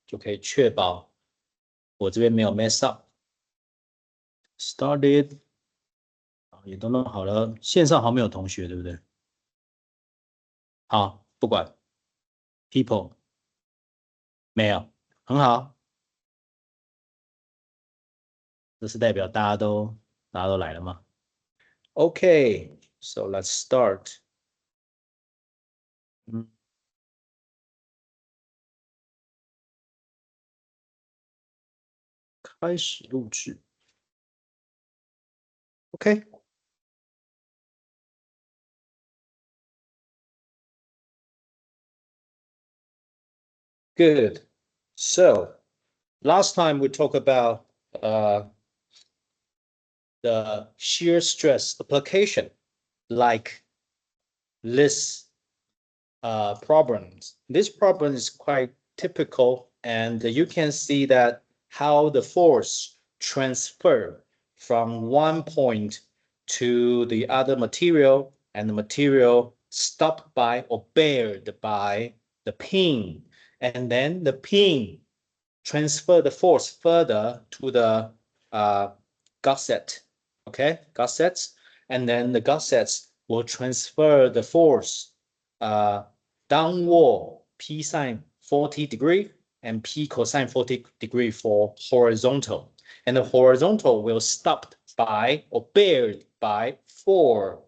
就可以确保我这边没有 mess up。Started， 也都弄好了，线上好像没有同学，对不对？好，不管 ，people 没有，很好，这是代表大家都来了吗 ？OK， so let's start。开始录制。OK。Good. So last time we talked about the shear stress application, like this problem. This problem is quite typical, and you can see that how the force transfer from one point to the other material, and the material stopped by or bared by the pin, and then the pin transfer the force further to the gusset, okay, gussets, and then the gussets will transfer the force downward p sine 40 degree and p cosine 40 degree for horizontal, and the horizontal will stop by or bared by 4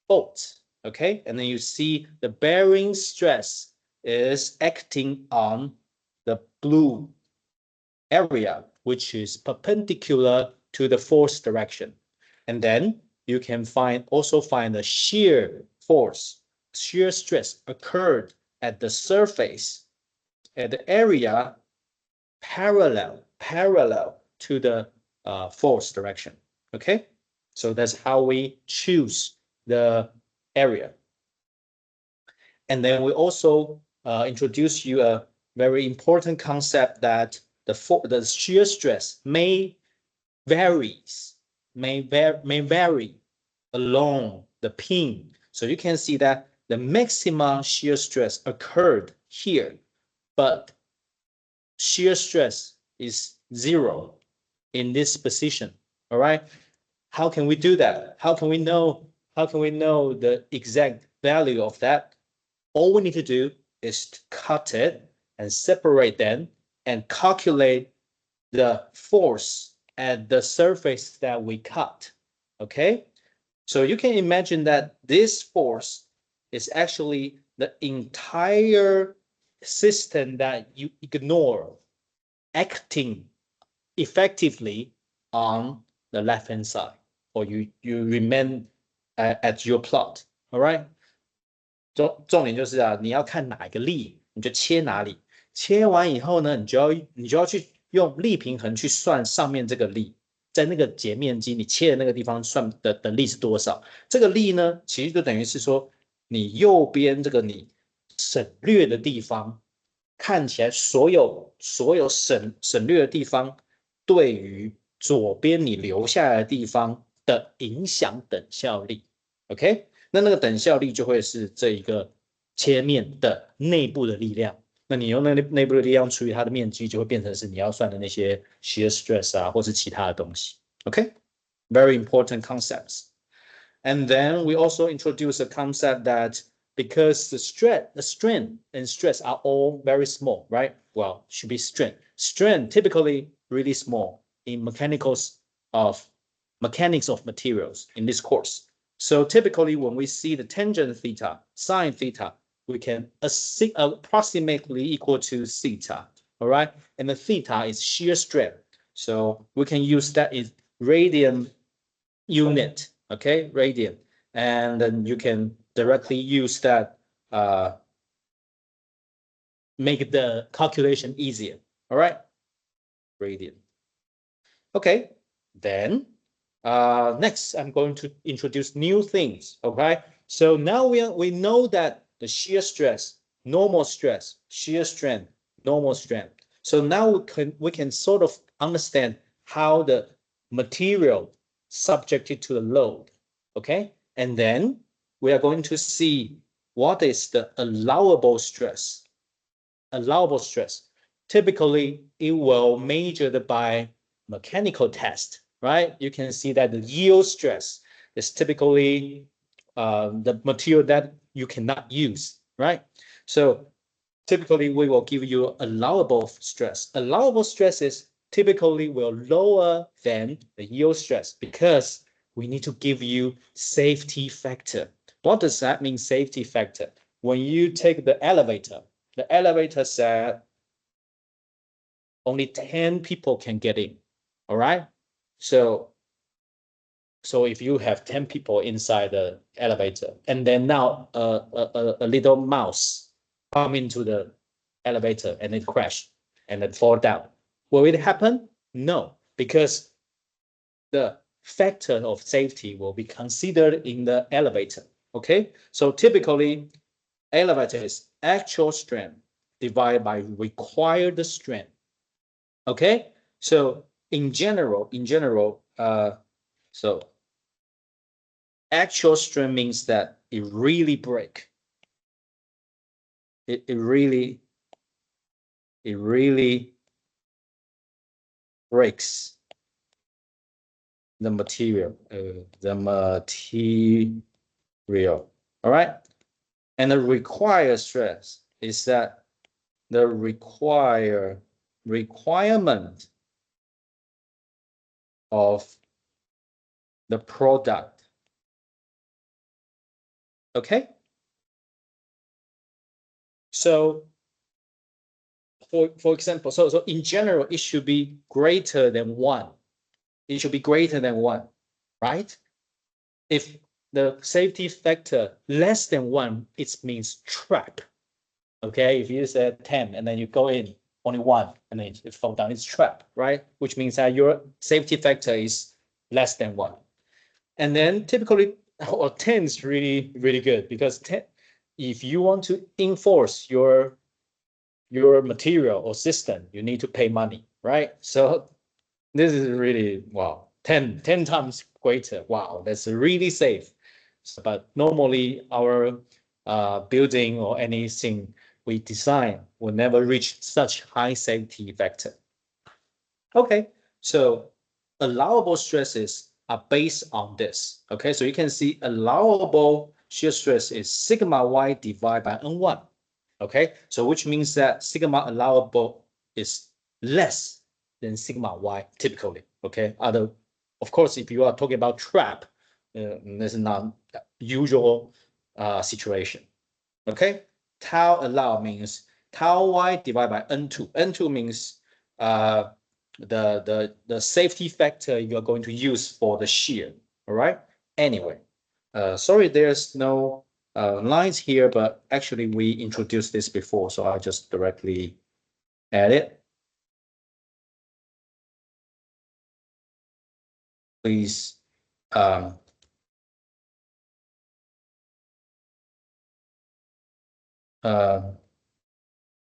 bolts, okay, and then you see the bearing stress is acting on the blue area, which is perpendicular to the force direction. And then you can also find the shear force, shear stress occurred at the surface, at the area parallel to the force direction. Okay, so that's how we choose the area. And then we also introduce you a very important concept that the shear stress may vary along the pin. So you can see that the maximum shear stress occurred here, but shear stress is 0 in this position. All right. How can we do that? How can we know the exact value of that? All we need to do is to cut it and separate them and calculate the force at the surface that we cut. Okay, so you can imagine that this force is actually the entire system that you ignore acting effectively on the left hand side, or you remain at your plot. All right. 重点就是啊，你要看哪一个力，你就切哪里。切完以后呢，你就要去用力平衡去算上面这个力，在那个截面积你切的那个地方算的力是多少。这个力呢，其实就等于是说，你右边这个你省略的地方，看起来所有省略的地方，对于左边你留下来的地方的影响等效力。OK。那个等效力就会是这一个切面的内部的力量。那你用那个内部的力量除以它的面积，就会变成是你要算的那些 shear stress 啊，或是其他的东西。OK， very important concepts. And then we also introduce a concept that because the strain and stress are all very small, right? Well, should be strain. Strain typically really small in mechanics of materials in this course. So typically when we see the tangent theta, sine theta, we can approximately equal to theta, all right? And the theta is shear strength. So we can use that as radian unit, okay, radian. And then you can directly use that, make the calculation easier, all right? Radian. Okay, then next, I'm going to introduce new things, okay? So now we know that the shear stress, normal stress, shear strength, normal strength. So now we can sort of understand how the material subjected to the load, okay? And then we are going to see what is the allowable stress. allowable stress. Typically, it will measured by mechanical test, right? You can see that the yield stress is typically the material that you cannot use, right? So typically we will give you allowable stress. Allowable stresses typically will lower than the yield stress because we need to give you safety factor. What does that mean, safety factor? When you take the elevator said only 10 people can get in, all right? So if you have 10 people inside the elevator, and then now a little mouse come into the elevator and it crash and then fall down, will it happen? No, because the factor of safety will be considered in the elevator. Okay, so typically elevator is actual strength divided by required strength. Okay, so in general, so actual strength means that it really break. It really breaks the material, all right? And the required stress is that the requirement of the product. Okay? So for example, so in general, it should be greater than 1. It should be greater than 1, right? If the safety factor less than 1, it means trap. Okay, if you said 10 and then you go in only 1 and then it fall down, it's trap, right? Which means that your safety factor is less than 1. And then typically, or 10 is really good because 10, if you want to enforce your material or system, you need to pay money, right? So this is really, wow, 10 times greater. Wow, that's really safe. So, but normally our building or anything we design will never reach such high safety factor. Okay, so allowable stresses are based on this. Okay, so you can see allowable shear stress is sigma y divided by N1. Okay, so which means that sigma allowable is less than sigma y typically. Okay, of course, if you are talking about trap, this is not usual situation. Okay, tau allow means tau y divided by N2. N2 means the safety factor you are going to use for the shear. All right. Anyway, sorry, there's no lines here, but actually we introduced this before, so I just directly add it. Please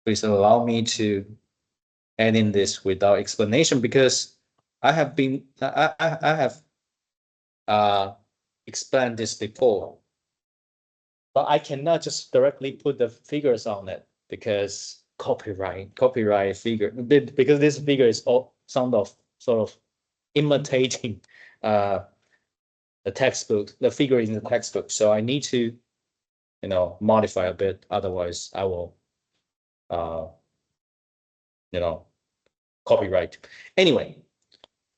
please allow me to add in this without explanation because I have explained this before, but I cannot just directly put the figures on it because copyright figure, because this figure is all sort of imitating the textbook, the figure in the textbook. So I need to, modify a bit. Otherwise, I will, copyright. Anyway,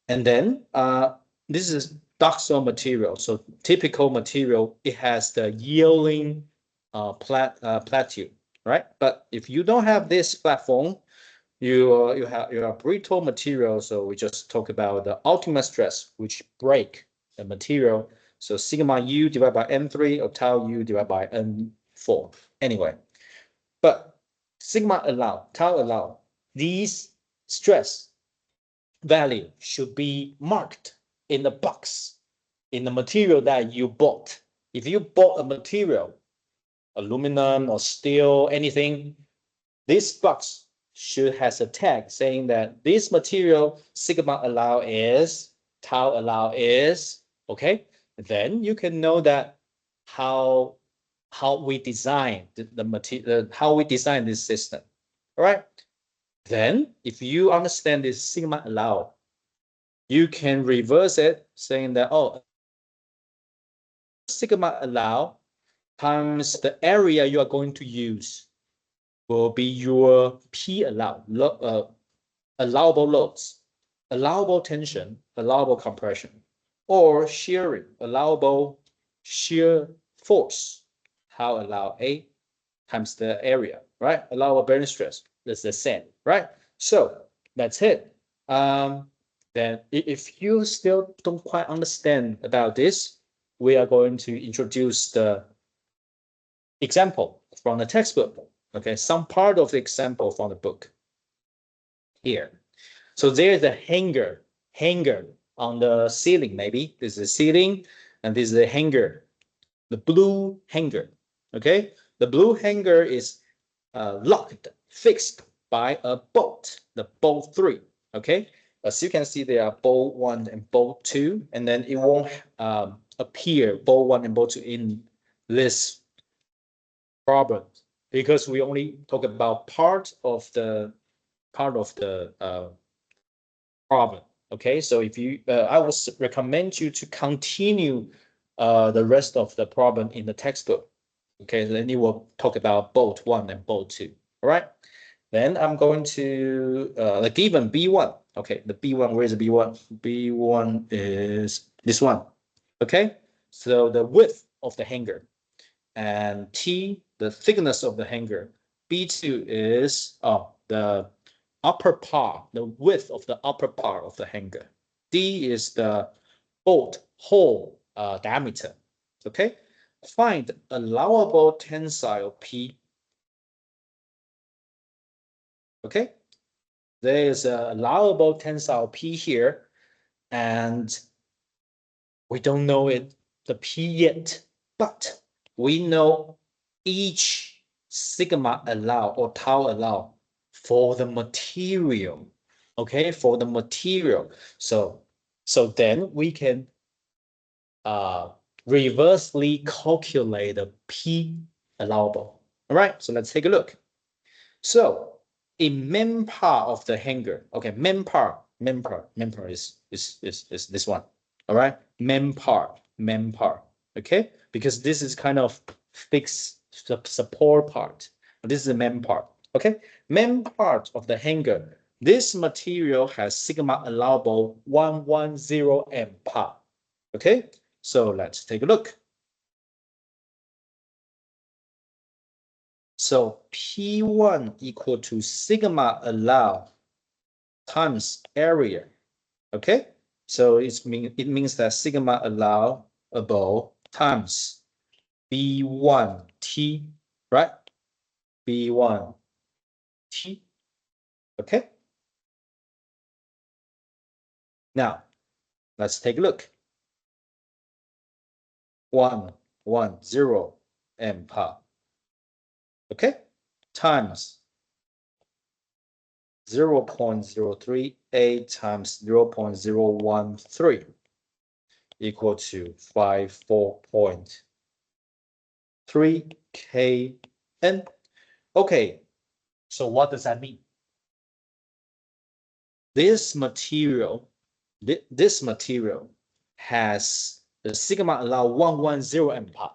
and then this is ductile material. So typical material, it has the yielding plateau, right? But if you don't have this platform, you have brittle material. So we just talk about the ultimate stress, which break the material. So sigma u divided by N3 or tau u divided by N4. Anyway, but sigma allow, tau allow, these stress value should be marked in the box, in the material that you bought. If you bought a material, aluminum or steel, anything, this box should has a tag saying that this material sigma allow is, tau allow is, okay? Then you can know that how we design the material, how we design this system. All right. Then, if you understand this sigma allow, you can reverse it, saying that, oh, sigma allow times the area you are going to use will be your P allowable loads, allowable tension, allowable compression, or shearing, allowable shear force. How allow A times the area, right? Allowable bearing stress. That's the same, right? So that's it. Then if you still don't quite understand about this, we are going to introduce the example from the textbook. Okay, some part of the example from the book here. So there's a hanger on the ceiling. Maybe this is the ceiling, and this is the hanger, the blue hanger. Okay, the blue hanger is locked, fixed by a bolt, the bolt 3. Okay, as you can see, there are bolt 1 and bolt 2, and then it won't appear bolt 1 and bolt 2 in this problem because we only talk about part of the problem. Okay, so if you, I would recommend you to continue the rest of the problem in the textbook. Okay, then you will talk about bolt 1 and bolt 2. All right. Then I'm going to the given B1. Okay, the B1, where is the B1? B1 is this one. Okay, so the width of the hanger, and T, the thickness of the hanger. B2 is the upper part, the width of the upper part of the hanger. D is the bolt hole diameter. Okay, find allowable tensile P. Okay, there is an allowable tensile P here, and we don't know the P yet, but we know each sigma allow or tau allow for the material. Okay, for the material. So then we can reversely calculate the P allowable. All right, so let's take a look. So in main part of the hanger, okay, main part is this one. All right, main part, okay, because this is kind of fixed support part. This is the main part, okay, main part of the hanger. This material has sigma allowable 110 MPa. Okay, so let's take a look. So P1 equal to sigma allow times area. Okay, so it means that sigma allowable times B1T, right? B1T. Okay. Now let's take a look. 110 MPa. Okay, times 0.038 times 0.013 equal to 54.3 kN. Okay, so what does that mean? This material has the sigma allow 110 MPa.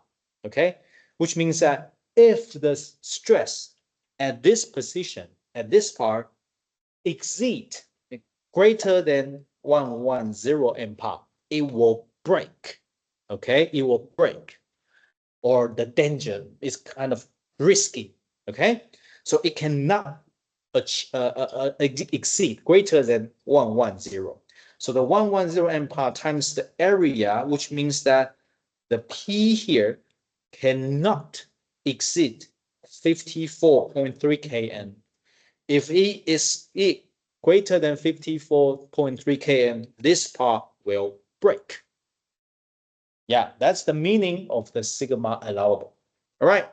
Okay, which means that if the stress at this position, at this part, exceed greater than 110 MPa, it will break. Okay, it will break, or the danger is kind of risky. Okay, so it cannot exceed greater than 110. So the 110 MPa times the area, which means that the P here cannot exceed 54.3 kN. If it is greater than 54.3 kN, this part will break. Yeah, that's the meaning of the sigma allowable. All right.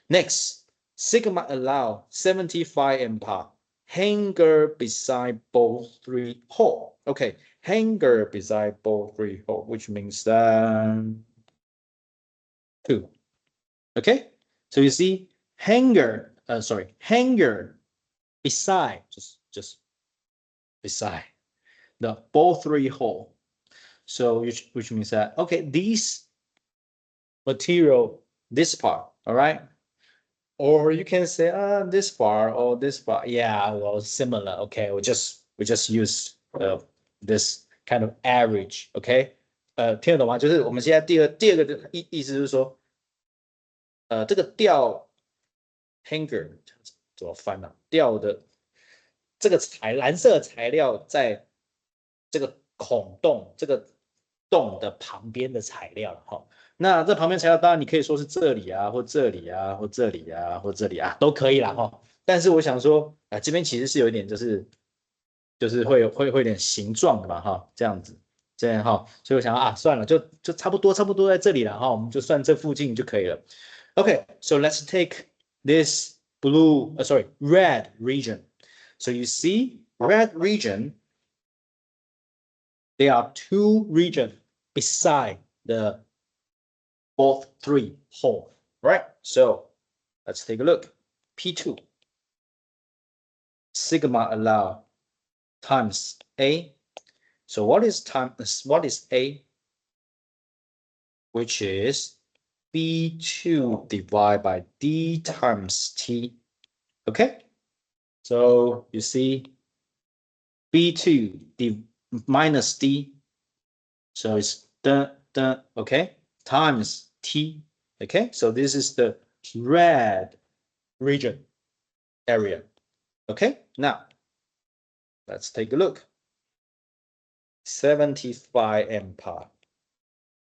Next, sigma allow 75 MPa. Hanger beside bolt 3 hole. Okay, hanger beside bolt 3 hole, which means that 2. Okay, so you see hanger beside, just beside the both 3 hole. So which means that, okay, these material, this part, all right? Or you can say this part or this part. Yeah, well, similar. Okay, we just use this kind of average. OK， 听得懂吗？就是我们现在第二个的意思就是说，这个吊 hanger 怎么翻呢？吊的这个蓝色材料在这个孔洞这个洞的旁边的材料了哈。那这旁边材料当然你可以说是这里啊，或这里啊，或这里啊，或这里啊，都可以啦哈。但是我想说，这边其实是有一点就是会有点形状的嘛哈，这样子，这样哈。所以我想算了，就差不多在这里了哈，我们就算这附近就可以了。Okay, so let's take this red region. So you see, red region, there are 2 regions beside the both 3 hole, right? So let's take a look. P2, sigma allow times A. So what is A? Which is B2 divided by D times T. Okay, so you see B2 minus D, so it's okay, times T. Okay, so this is the red region area. Okay, now let's take a look. 75 MPa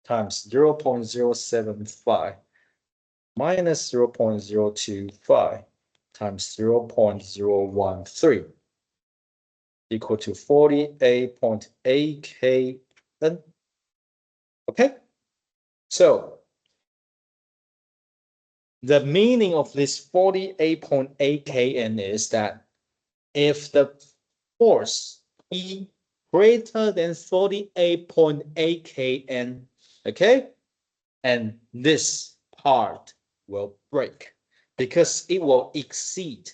times 0.075 minus 0.025 times 0.013 equal to 48.8 kN. Okay, so the meaning of this 48.8 kN is that if the force E greater than 48.8 kN, okay, and this part will break because it will exceed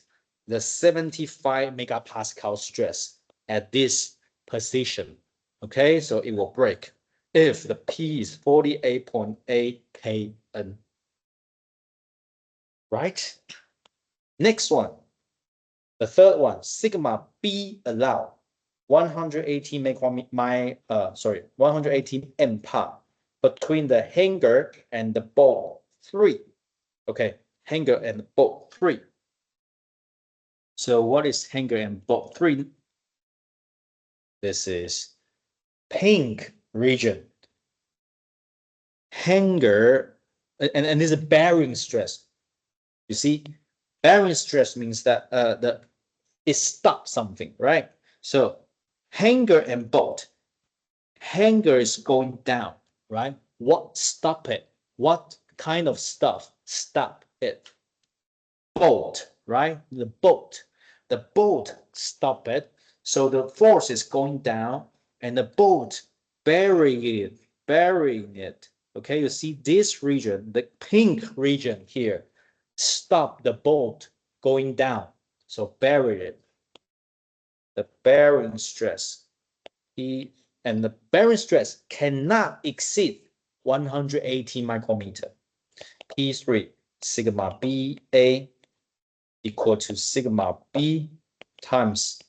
the 75 megapascal stress at this position. Okay, so it will break if the P is 48.8 kN. Right? Next one. The third one, sigma B allow 118 MPa between the hanger and the bolt 3. Okay, hanger and bolt 3. So what is hanger and bolt 3? This is pink region. Hanger, and this is bearing stress. You see, bearing stress means that it stops something, right? So hanger and bolt. Hanger is going down, right? What stop it? What kind of stuff stop it? Bolt, right? The bolt stop it. So the force is going down, and the bolt burying it. Okay, you see this region, the pink region here, stop the bolt going down. So bury it. The bearing stress, E, and the bearing stress cannot exceed 180 micrometer. P3 sigma BA equal to sigma B times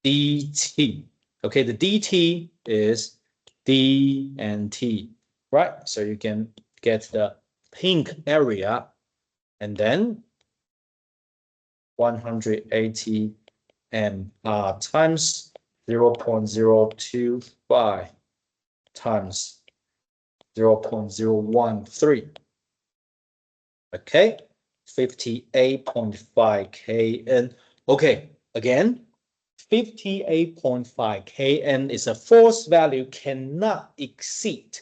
dt. Okay, the dt is D and T, right? So you can get the pink area and then 180 times 0.025 times 0.013. Okay, 58.5 kN. Okay, again, 58.5 kN is a force value cannot exceed,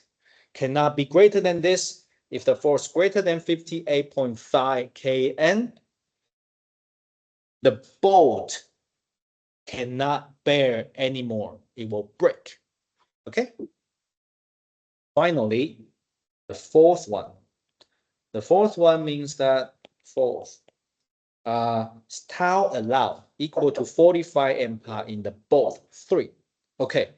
cannot be greater than this. If the force greater than 58.5 kN, the bolt cannot bear anymore. It will break. Okay. Finally, the fourth one. The fourth one means that tau allow equal to 45 MPa in the both three. Okay,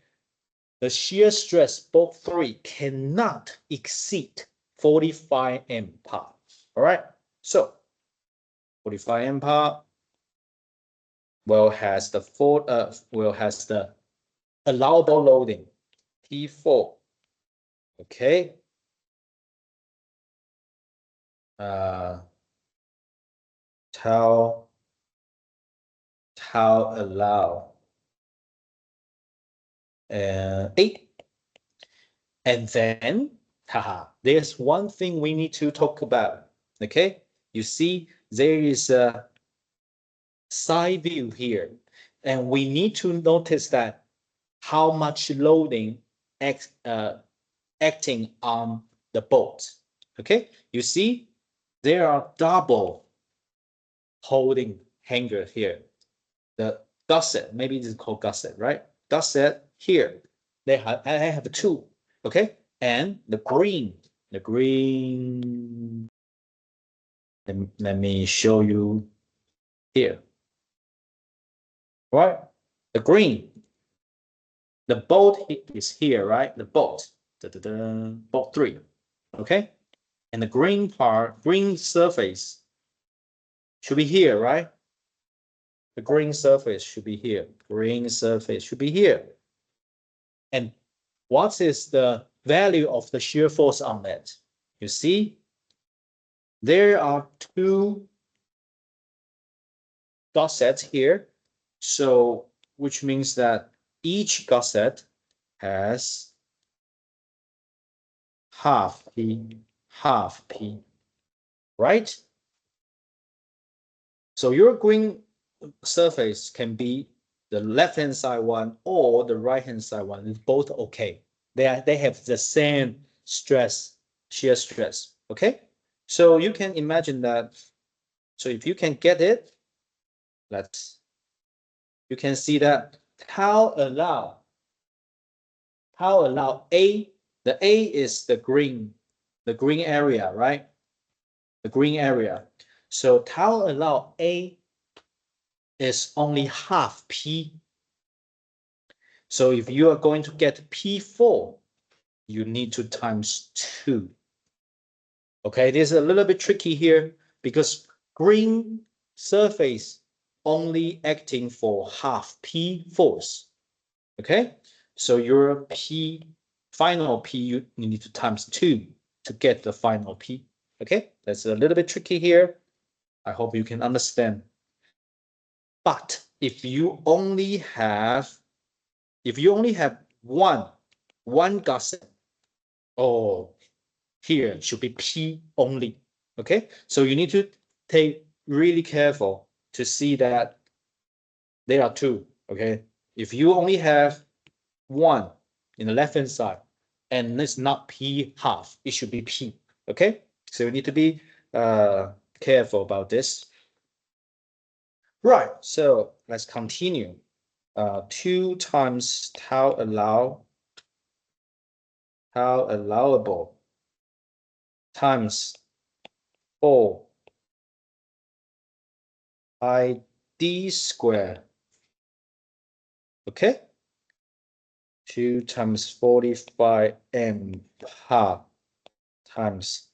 the shear stress both three cannot exceed 45 MPa. All right, so 45 MPa has the allowable loading T4. Okay. Tau allow and 8. And then, there's one thing we need to talk about. Okay, you see, there is a side view here, and we need to notice that how much loading acting on the bolt. Okay, you see, there are double holding hanger here. The gusset, maybe this is called gusset, right? Gusset here. I have two. Okay, and the green. Let me show you here. Right, the green. The bolt is here, right? The bolt. Bolt 3. Okay, and the green part, green surface should be here, right? The green surface should be here. Green surface should be here. And what is the value of the shear force on that? You see, there are two gussets here. So, which means that each gusset has half P, right? So your green surface can be the left-hand side one or the right-hand side one. It's both okay. They have the same stress, shear stress. Okay, so you can imagine that. So if you can get it, you can see that tau allow A. The A is the green area, right? The green area. So tau allow A is only half P. So if you are going to get P4, you need to times 2. Okay, this is a little bit tricky here because green surface only acting for half P force. Okay, so your final P, you need to times 2 to get the final P. Okay, that's a little bit tricky here. I hope you can understand. But if you only have one gusset, oh, here should be P only. Okay, so you need to take really careful to see that there are two. Okay, if you only have one in the left hand side and it's not P half, it should be P. Okay, so you need to be careful about this. Right, so let's continue. 2 times tau allowable times 4 ID squared. Okay, 2 times 45 MPa times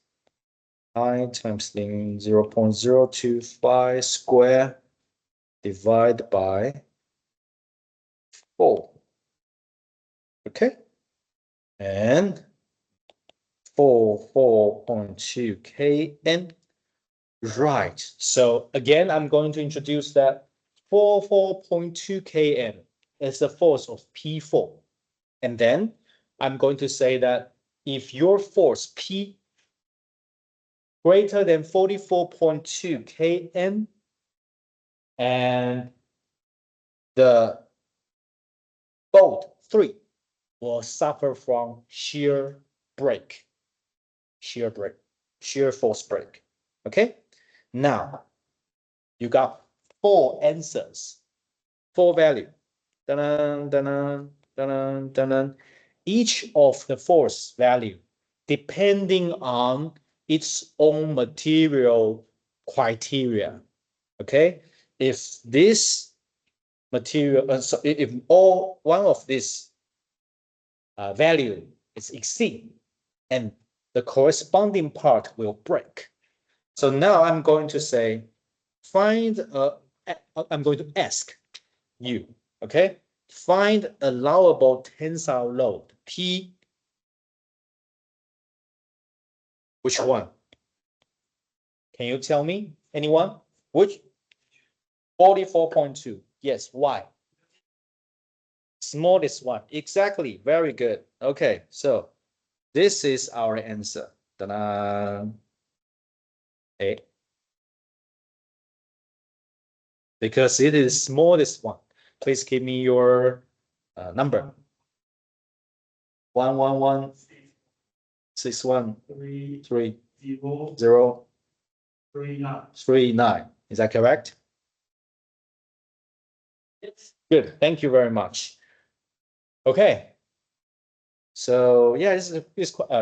I times 0.025 square divided by 4. Okay, and 4.2 kN. Right, so again, I'm going to introduce that 4.2 kN is the force of P4. And then I'm going to say that if your force P greater than 44.2 kN and the bolt 3 will suffer from shear force break. Okay, now you got 4 answers, 4 value. Each of the force value depending on its own material criteria. Okay, if this material, so if all one of this value is exceed, and the corresponding part will break. So now I'm going to say, I'm going to ask you, okay? Find allowable tensile load, P. Which one? Can you tell me? Anyone? Which? 44.2. Yes, why? Smallest one. Exactly. Very good. Okay, so this is our answer. Ta-da. A. Because it is smallest one. Please give me your number. 111613039. Is that correct? Yes. Good. Thank you very much. Okay. So yeah,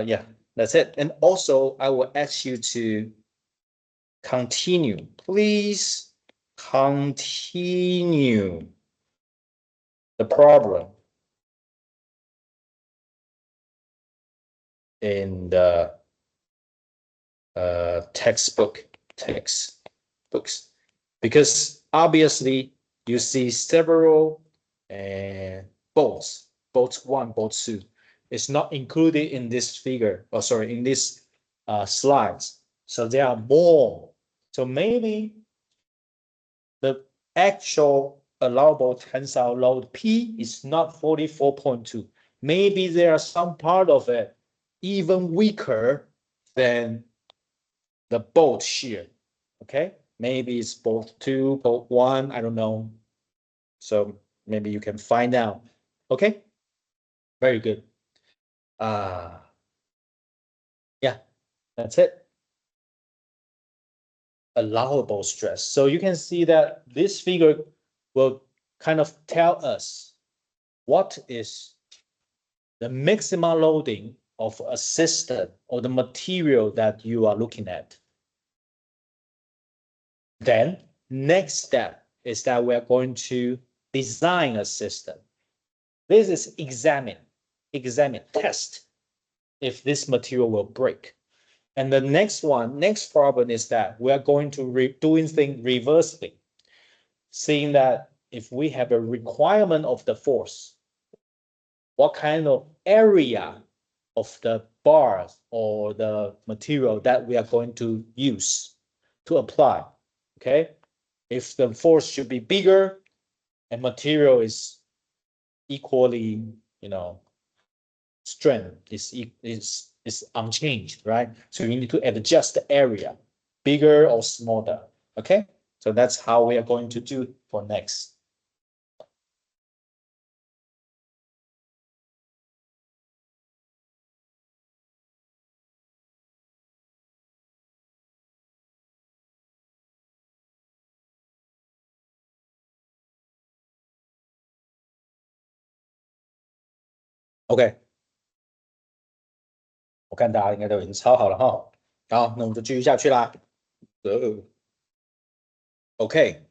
yeah, that's it. And also, I will ask you to continue. Please continue the problem in the textbooks, because obviously you see several bolts 1, bolt 2. It's not included in this figure, or sorry, in this slides. So there are more. So maybe the actual allowable tensile load P is not 44.2. Maybe there are some part of it even weaker than the bolt shear. Okay, maybe it's bolt 2, bolt 1, I don't know. So maybe you can find out. Okay, very good. Yeah, that's it. Allowable stress. So you can see that this figure will kind of tell us what is the maximum loading of a system or the material that you are looking at. Then next step is that we're going to design a system. This is examine, test if this material will break. And the next problem is that we are going to doing things reversely, seeing that if we have a requirement of the force, what kind of area of the bars or the material that we are going to use to apply. Okay, if the force should be bigger and material is equally, strength is unchanged, right? So you need to adjust the area, bigger or smaller. Okay, so that's how we are going to do for next. OK， 我看大家应该都已经抄好了哈。好，那我们就继续下去啦。OK，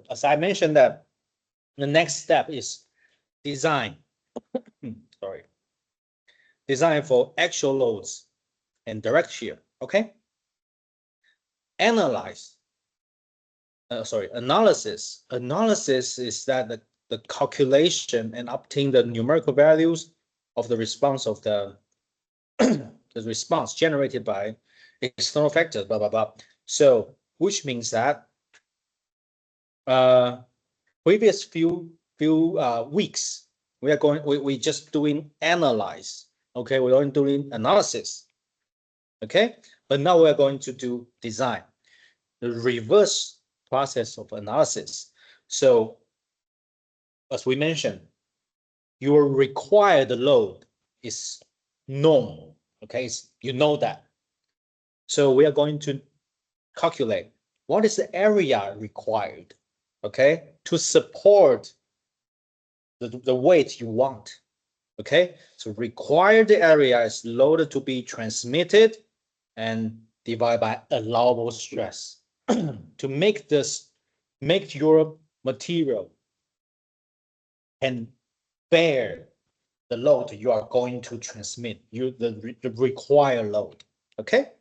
as I mentioned that the next step is design. Sorry, design for actual loads and direct shear. Okay, analysis. Analysis is that the calculation and obtain the numerical values of the response of the the response generated by external factors, blah blah blah. So which means that previous few weeks we just doing analyze. Okay, we're only doing analysis. Okay, but now we're going to do design, the reverse process of analysis. So as we mentioned, your required load is known. Okay, you know that. So we are going to calculate what is the area required, okay, to support the weight you want. Okay, so required area is loaded to be transmitted and divided by allowable stress to make this make your material can bear the load you are going to transmit, the required load. Okay,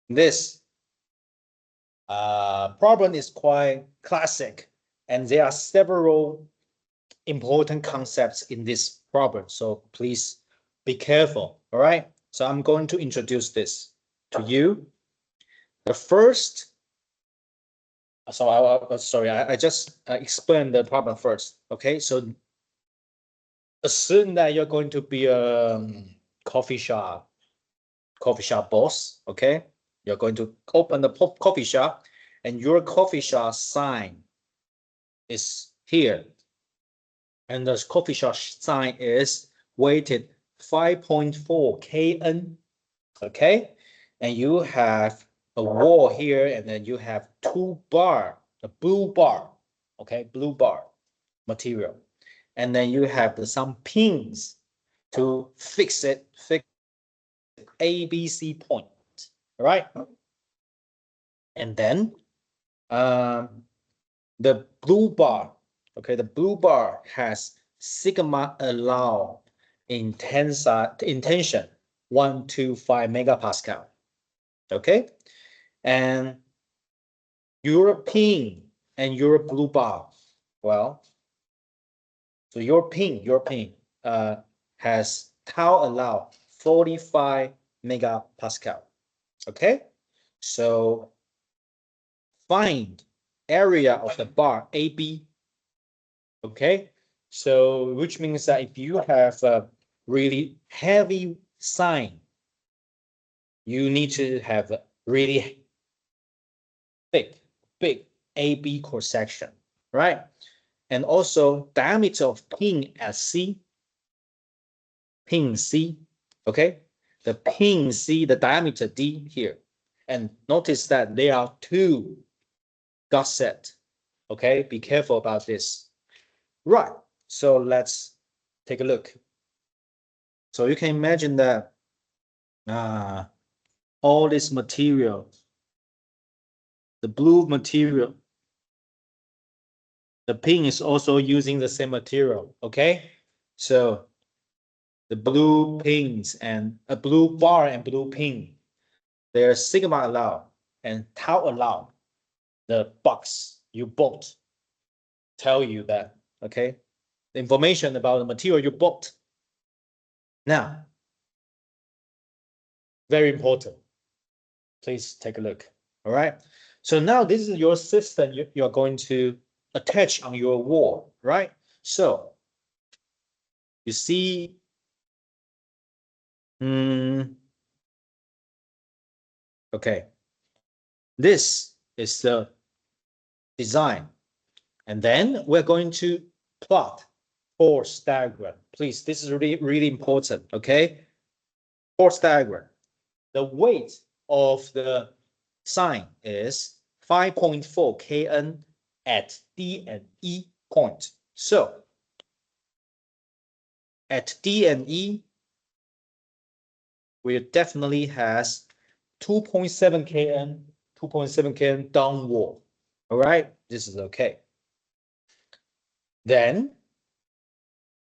this problem is quite classic, and there are several important concepts in this problem. So please be careful. All right. So I'm going to introduce this to you. The first. So I just explained the problem first. Okay. So assume that you're going to be a coffee shop boss. Okay. You're going to open the coffee shop, and your coffee shop sign is here. And the coffee shop sign is weighted 5.4 kN. Okay. And you have a wall here, and then you have two bar, the blue bar. Okay. Blue bar material. And then you have some pins to fix ABC point. All right. And then the blue bar, okay, the blue bar has sigma allow intention 125 megapascal. Okay, and your pin and your blue bar, well, so your pin has tau allow 45 megapascal. Okay, so find area of the bar AB. Okay, so which means that if you have a really heavy sign, you need to have a really big AB cross section, right? And also diameter of pin at C, pin C, okay? The pin C, the diameter D here. And notice that there are two gusset, okay? Be careful about this. Right, so let's take a look. So you can imagine that all this material, the blue material, the pin is also using the same material, okay? So the blue pins and a blue bar and blue pin, their sigma allow and tau allow, the box you bought tell you that, okay? The information about the material you bought. Now, very important. Please take a look, all right? So now this is your system you're going to attach on your wall, right? So you see, okay, this is the design. And then we're going to plot force diagram. Please, this is really important, okay? Force diagram. The weight of the sign is 5.4 kN at D and E point. So at D and E, we definitely has 2.7 kN, 2.7 kN downward. All right, this is okay. Then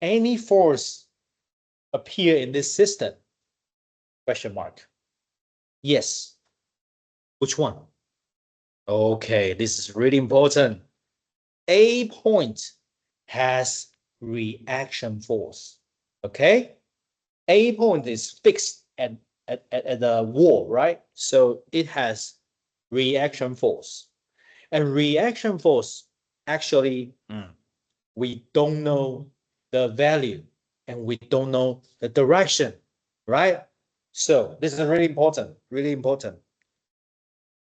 any force appear in this system? Question mark. Yes. Which one? Okay, this is really important. A point has reaction force. Okay, A point is fixed at the wall, right? So it has reaction force. And reaction force, actually, we don't know the value and we don't know the direction, right? So this is really important, really important.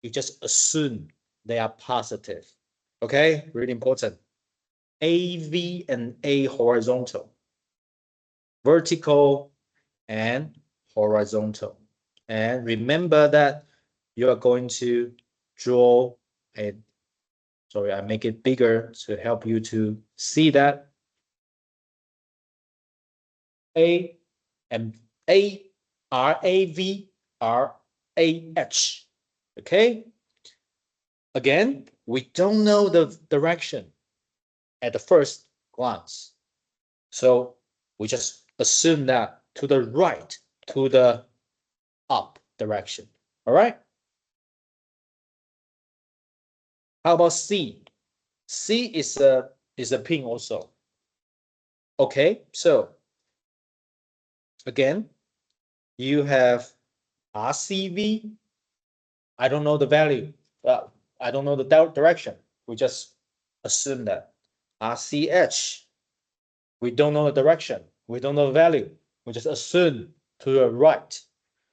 You just assume they are positive, okay? Really important. AV and A horizontal, vertical and horizontal. And remember that you are going to draw a, sorry, I make it bigger to help you to see that. A and A, RAV, RAH, okay? Again, we don't know the direction at the first glance. So we just assume that to the right, to the up direction. All right. How about C? C is a pin also. Okay, so again, you have RCV. I don't know the value. I don't know the direction. We just assume that. RCH. We don't know the direction. We don't know the value. We just assume to the right.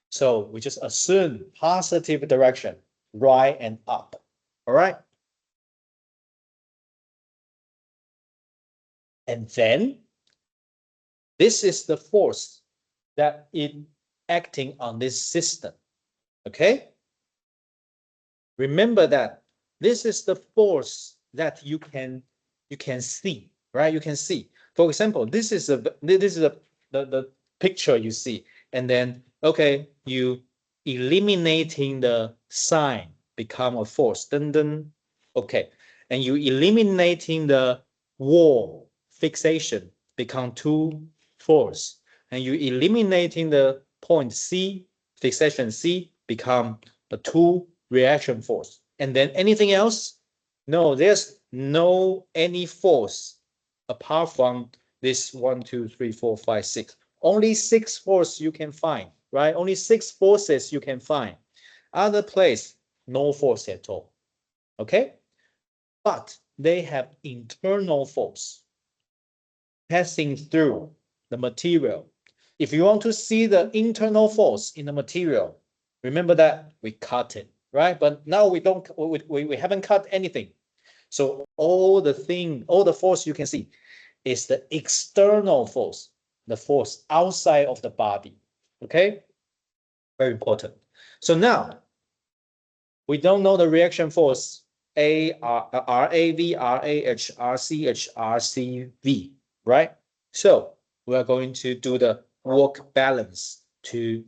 So we just assume positive direction, right and up. All right. And then this is the force that is acting on this system. Okay. Remember that this is the force that you can see, right? You can see. For example, this is the picture you see, and then okay, you eliminating the sign become a force. Dun, dun. Okay, and you eliminating the wall fixation become 2 force, and you eliminating the point C fixation C become a 2 reaction force. And then anything else? No, there's no any force apart from this 1, 2, 3, 4, 5, 6. Only 6 forces you can find, right? Only 6 forces you can find. Other place, no force at all. Okay? But they have internal force passing through the material. If you want to see the internal force in the material, remember that we cut it, right? But now we don't, we haven't cut anything. So all the force you can see is the external force, the force outside of the body. Okay, very important. So now we don't know the reaction force RAV, RAH, RCH, RCV, right? So we are going to do the work balance to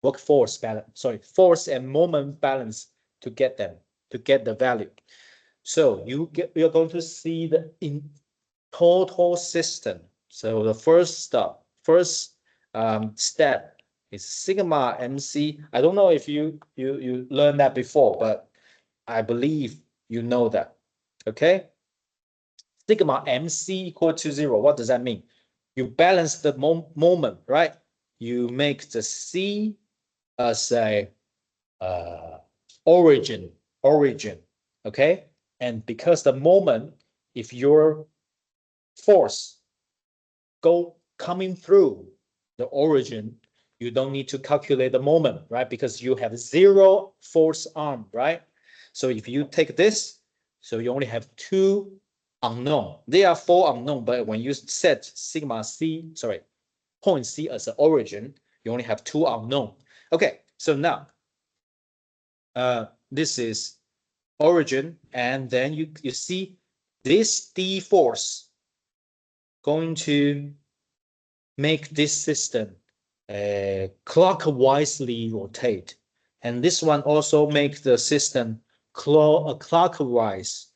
work force balance, sorry, force and moment balance to get them, to get the value. So you're going to see the in total system. So the first step is sigma MC. I don't know if you learned that before, but I believe you know that. Okay. Sigma MC equal to 0. What does that mean? You balance the moment, right? You make the C as a origin, okay? And because the moment, if your force coming through the origin, you don't need to calculate the moment, right? Because you have 0 force arm, right? So if you take this, so you only have 2 unknown. There are 4 unknown, but when you set sigma C, sorry, point C as an origin, you only have 2 unknown. Okay, so now this is origin, and then you see this D force going to make this system clockwise rotate, and this one also make the system clockwise,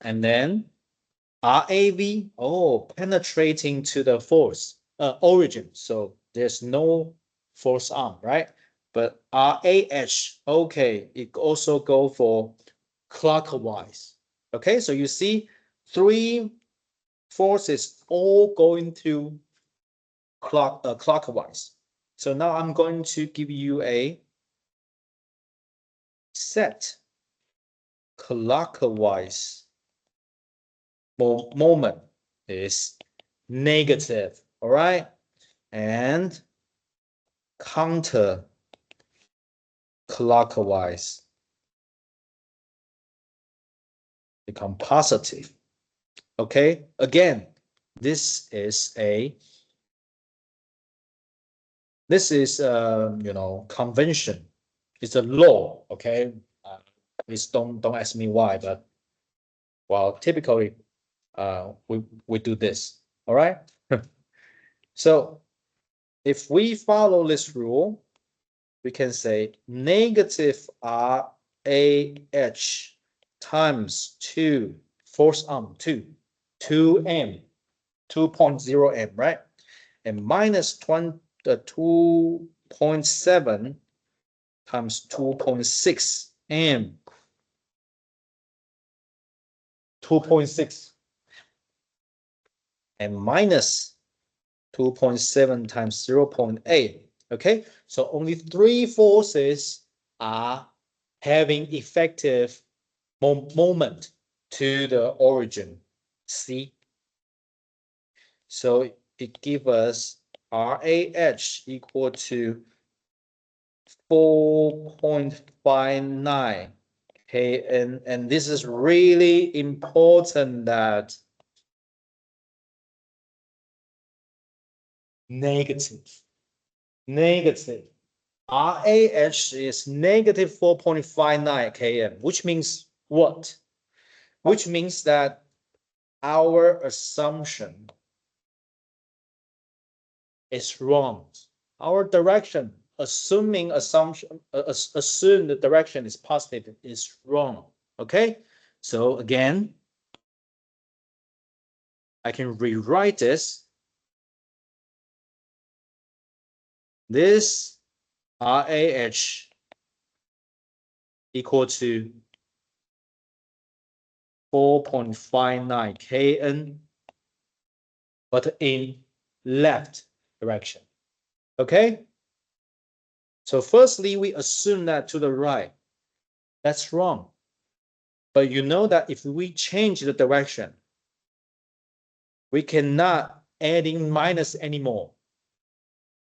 and then RAV, penetrating to the force origin, so there's no force arm, right? But RAH, okay, it also go for clockwise. Okay, so you see 3 forces all going to clockwise. So now I'm going to give you a set clockwise moment is negative, all right? And counter clockwise become positive. Okay, again, this is convention. It's a law. Okay, please don't ask me why, but well, typically we do this. All right. So if we follow this rule, we can say negative RAH times 2 force arm 2m 2.0 m, right? And minus 2.7 times 2.6 m 2.6 and minus 2.7 times 0.8. Okay, so only 3 forces are having effective moment to the origin. See? So it gives us RAH equal to 4.59 Kn, and this is really important that negative. RAH is negative 4.59 Kn, which means what? Which means that our assumption is wrong. Our direction, assume the direction is positive, is wrong. Okay, so again, I can rewrite this. This RAH equal to 4.59 Kn, but in left direction. Okay, so firstly, we assume that to the right. That's wrong. But you know that if we change the direction, we cannot add in minus anymore.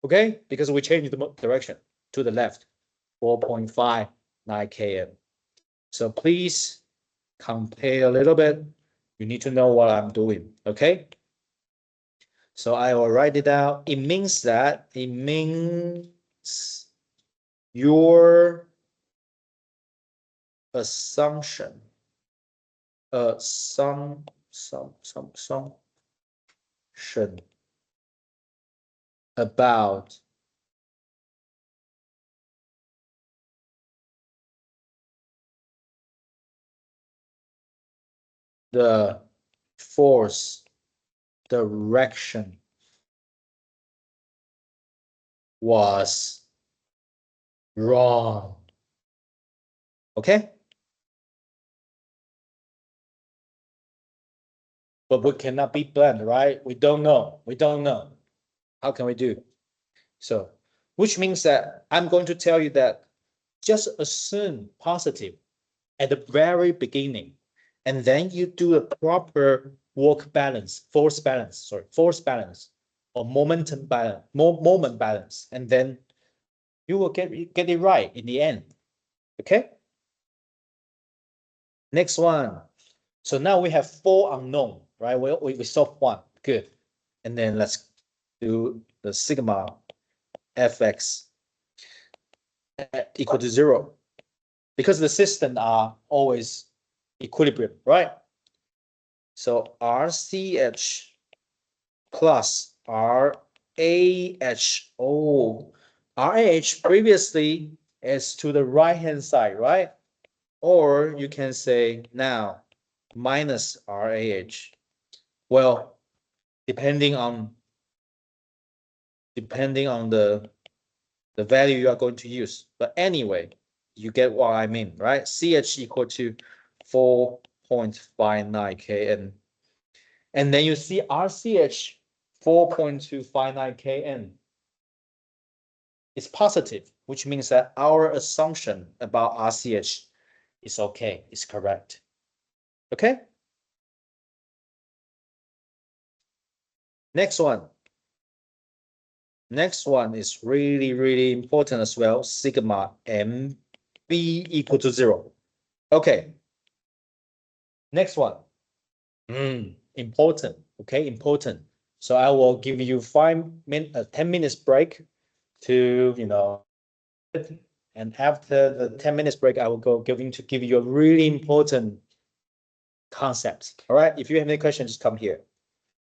Okay, because we changed the direction to the left, 4.59 Kn. So please compare a little bit. You need to know what I'm doing. Okay. So I will write it out. It means your assumption about the force direction was wrong. Okay? But we cannot be blunt, right? We don't know. How can we do? So, which means that I'm going to tell you that just assume positive at the very beginning, and then you do a proper force balance, or moment balance, and then you will get it right in the end. Okay. Next one. So now we have 4 unknown, right? We solved 1. Good. And then let's do the sigma fx equal to 0, because the systems are always equilibrium, right? So RCH plus RAH. Oh, RAH previously is to the right-hand side, right? Or you can say now minus RAH. Well, depending on the value you are going to use. But anyway, you get what I mean, right? CH equal to 4.59 Kn. And then you see RCH 4.259 Kn is positive, which means that our assumption about RCH is okay, is correct. Okay? Next one. Next one is really, really important as well. Sigma MB equal to 0. Okay. Next one. Important. Okay, important. So I will give you 10 minutes break to, and after the 10 minutes break, I will give you a really important concept. All right. If you have any questions, just come here.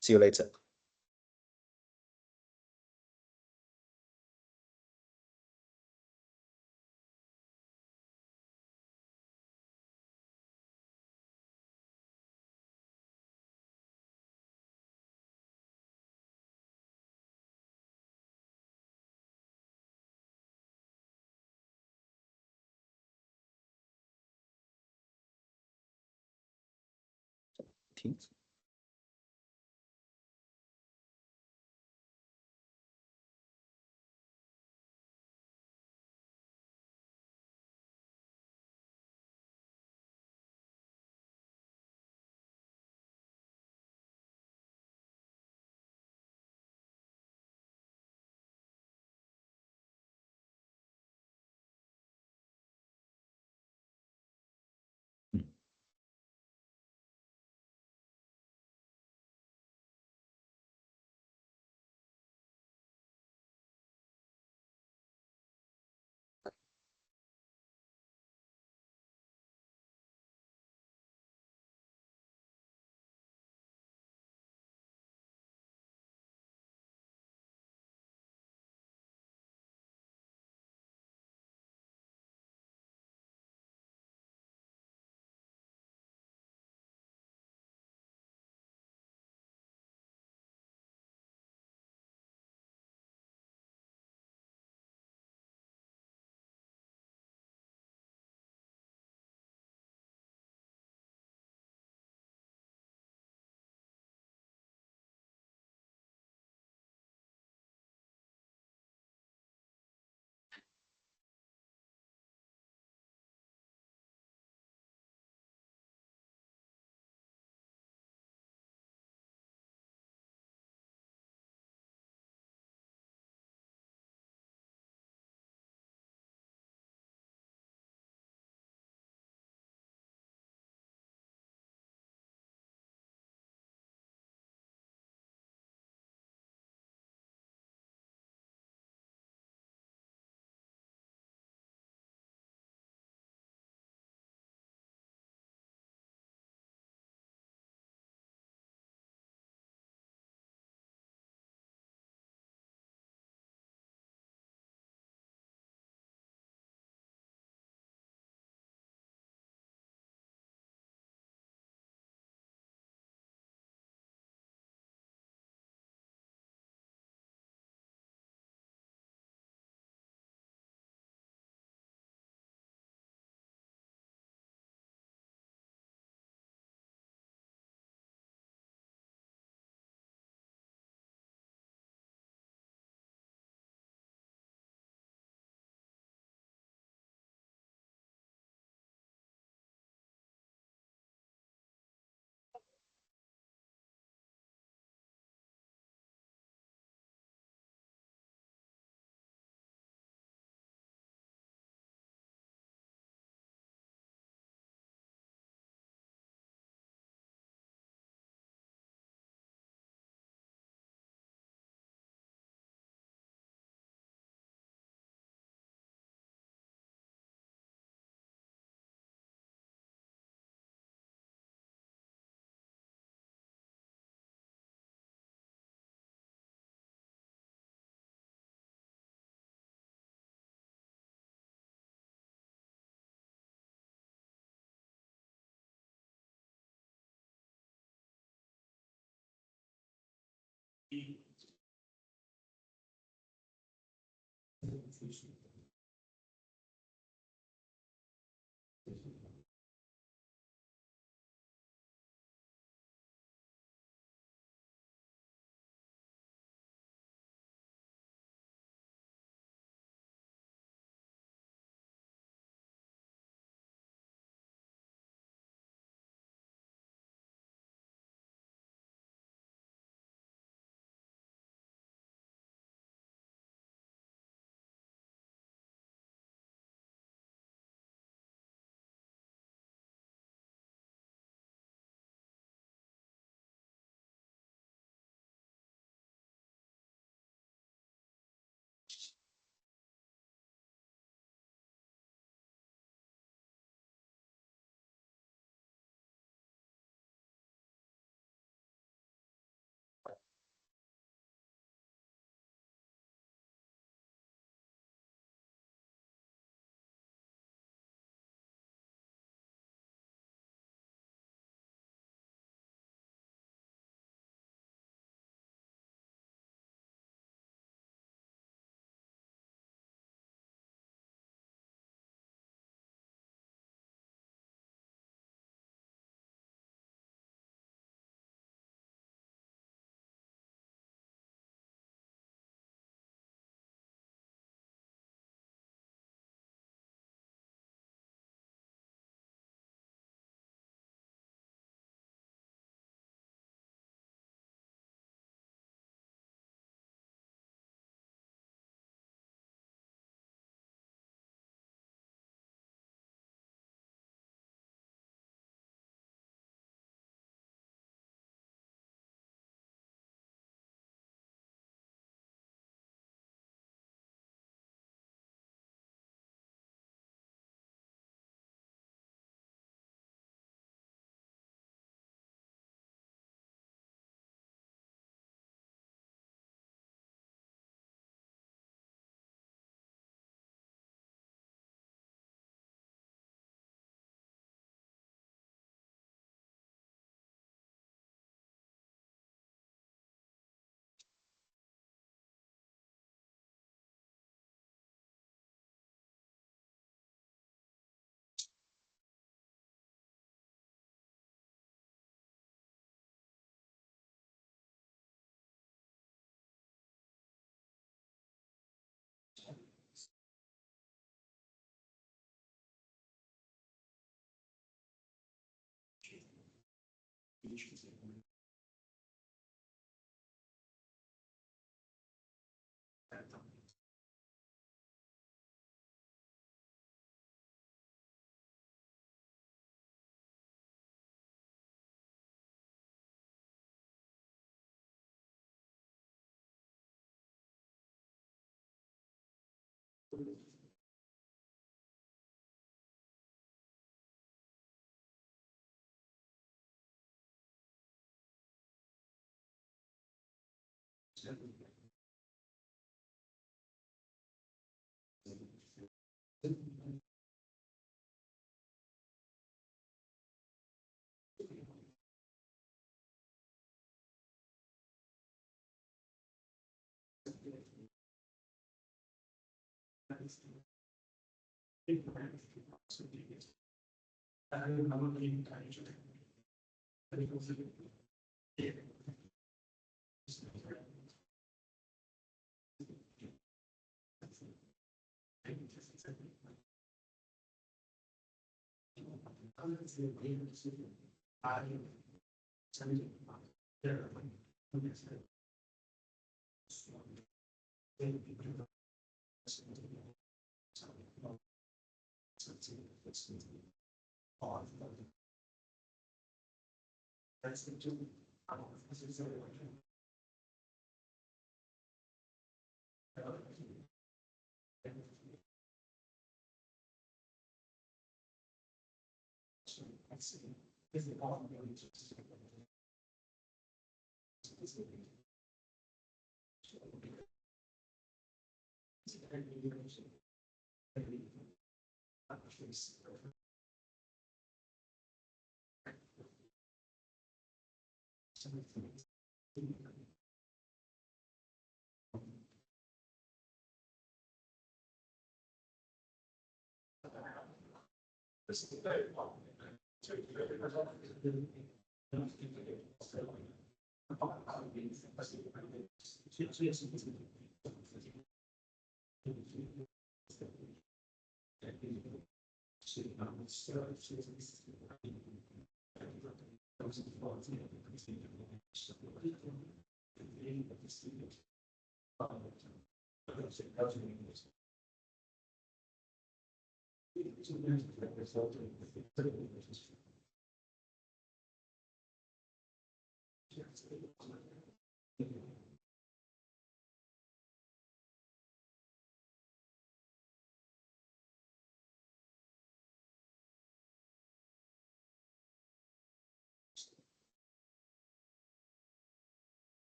See you later. 停止。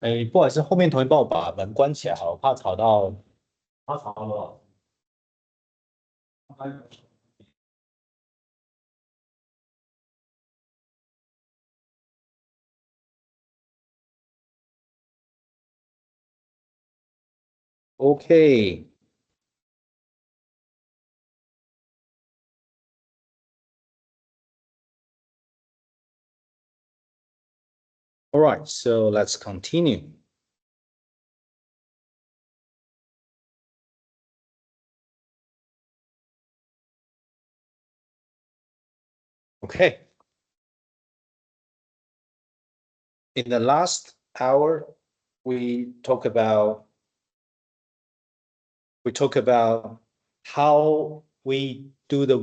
哎，不好意思，后面同学帮我把门关起来，好了，我怕吵到，怕吵到我。Okay. All right, so let's continue. Okay. In the last hour, we talk about how we do the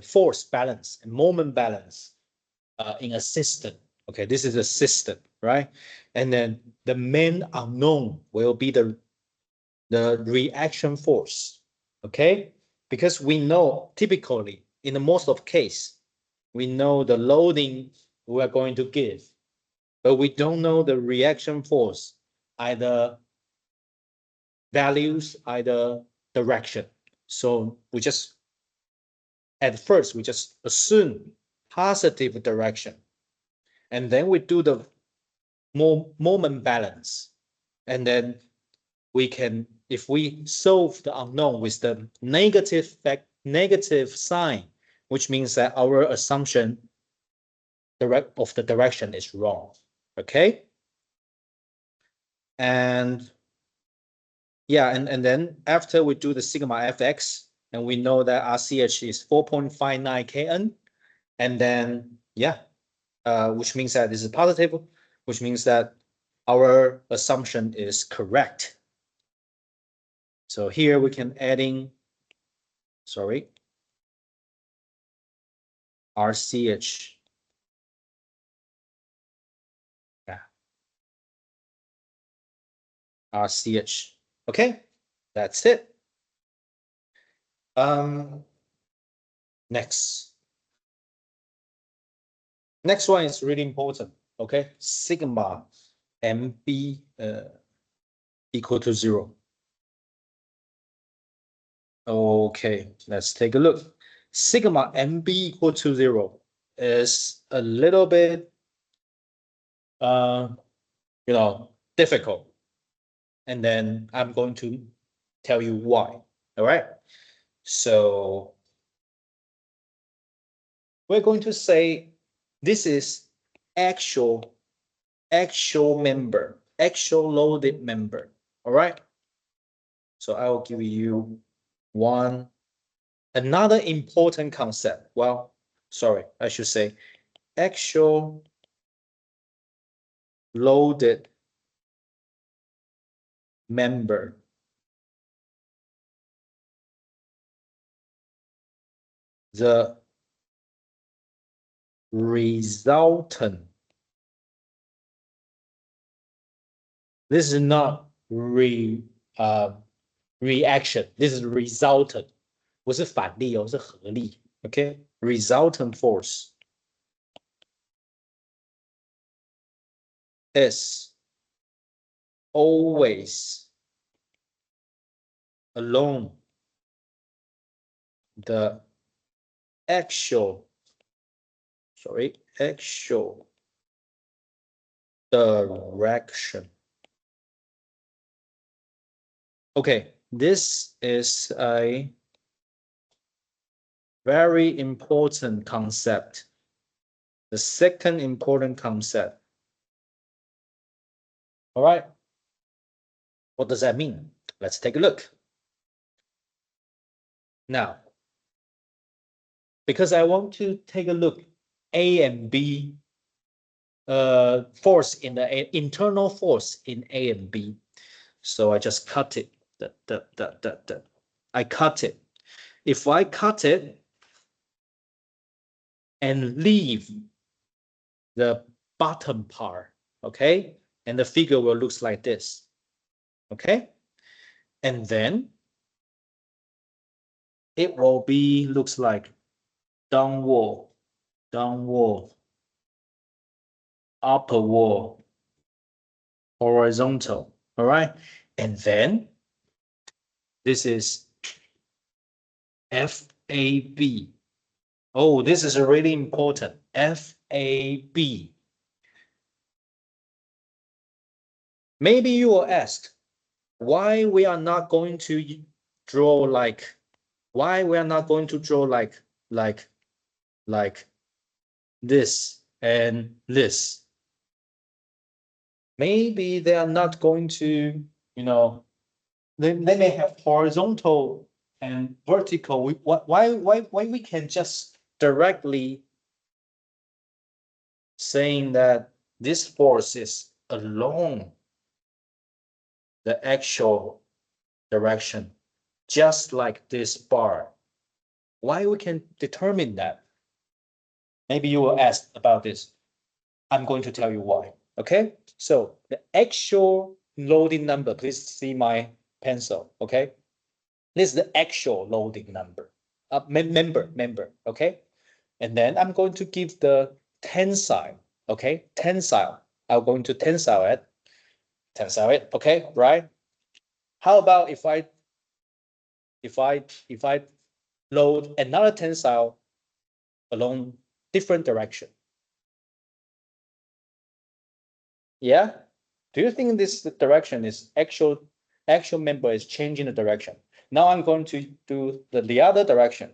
force balance and moment balance in a system. Okay, this is a system, right? And then the main unknown will be the reaction force. Okay, because we know typically in the most of case, we know the loading we are going to give, but we don't know the reaction force, either values, either direction. So we just, at first, we just assume positive direction. And then we do the moment balance. And then we can, if we solve the unknown with the negative sign, which means that our assumption of the direction is wrong. Okay. And yeah, and then after we do the sigma fx, and we know that RCH is 4.59 kN, and then yeah, which means that this is positive, which means that our assumption is correct. So here we can adding, sorry, RCH. Yeah. RCH. Okay, that's it. Next one is really important. Okay, sigma MB equal to 0. Okay, let's take a look. Sigma MB equal to 0 is a little bit, difficult. And then I'm going to tell you why. All right. So we're going to say this is actual member, actual loaded member. All right. So I will give you another important concept. Well, sorry, I should say actual loaded member. The resultant. This is not reaction. This is resultant. 不是反力哦，是合力。Okay, resultant force is always along the actual direction. Okay, this is a very important concept. The second important concept. All right. What does that mean? Let's take a look. Now, because I want to take a look A and B force in the internal force in A and B. So I just cut it. I cut it. If I cut it and leave the bottom part, okay, and the figure will look like this, okay, and then it will be looks like downward, upper wall, horizontal. All right, and then this is FAB. Oh, this is really important. FAB. Maybe you will ask why we are not going to draw like this and this. Maybe they are not going to, they may have horizontal and vertical. Why we can just directly saying that this force is along the actual direction, just like this bar. Why we can determine that? Maybe you will ask about this. I'm going to tell you why. Okay, so the actual loading number, please see my pencil. Okay, this is the actual loading number, member. Okay, and then I'm going to give the tensile. Okay, tensile. I'm going to tensile it. Tensile it. Okay, right? How about if I load another tensile along different direction? Yeah. Do you think this direction is actual member is changing the direction? Now I'm going to do the other direction.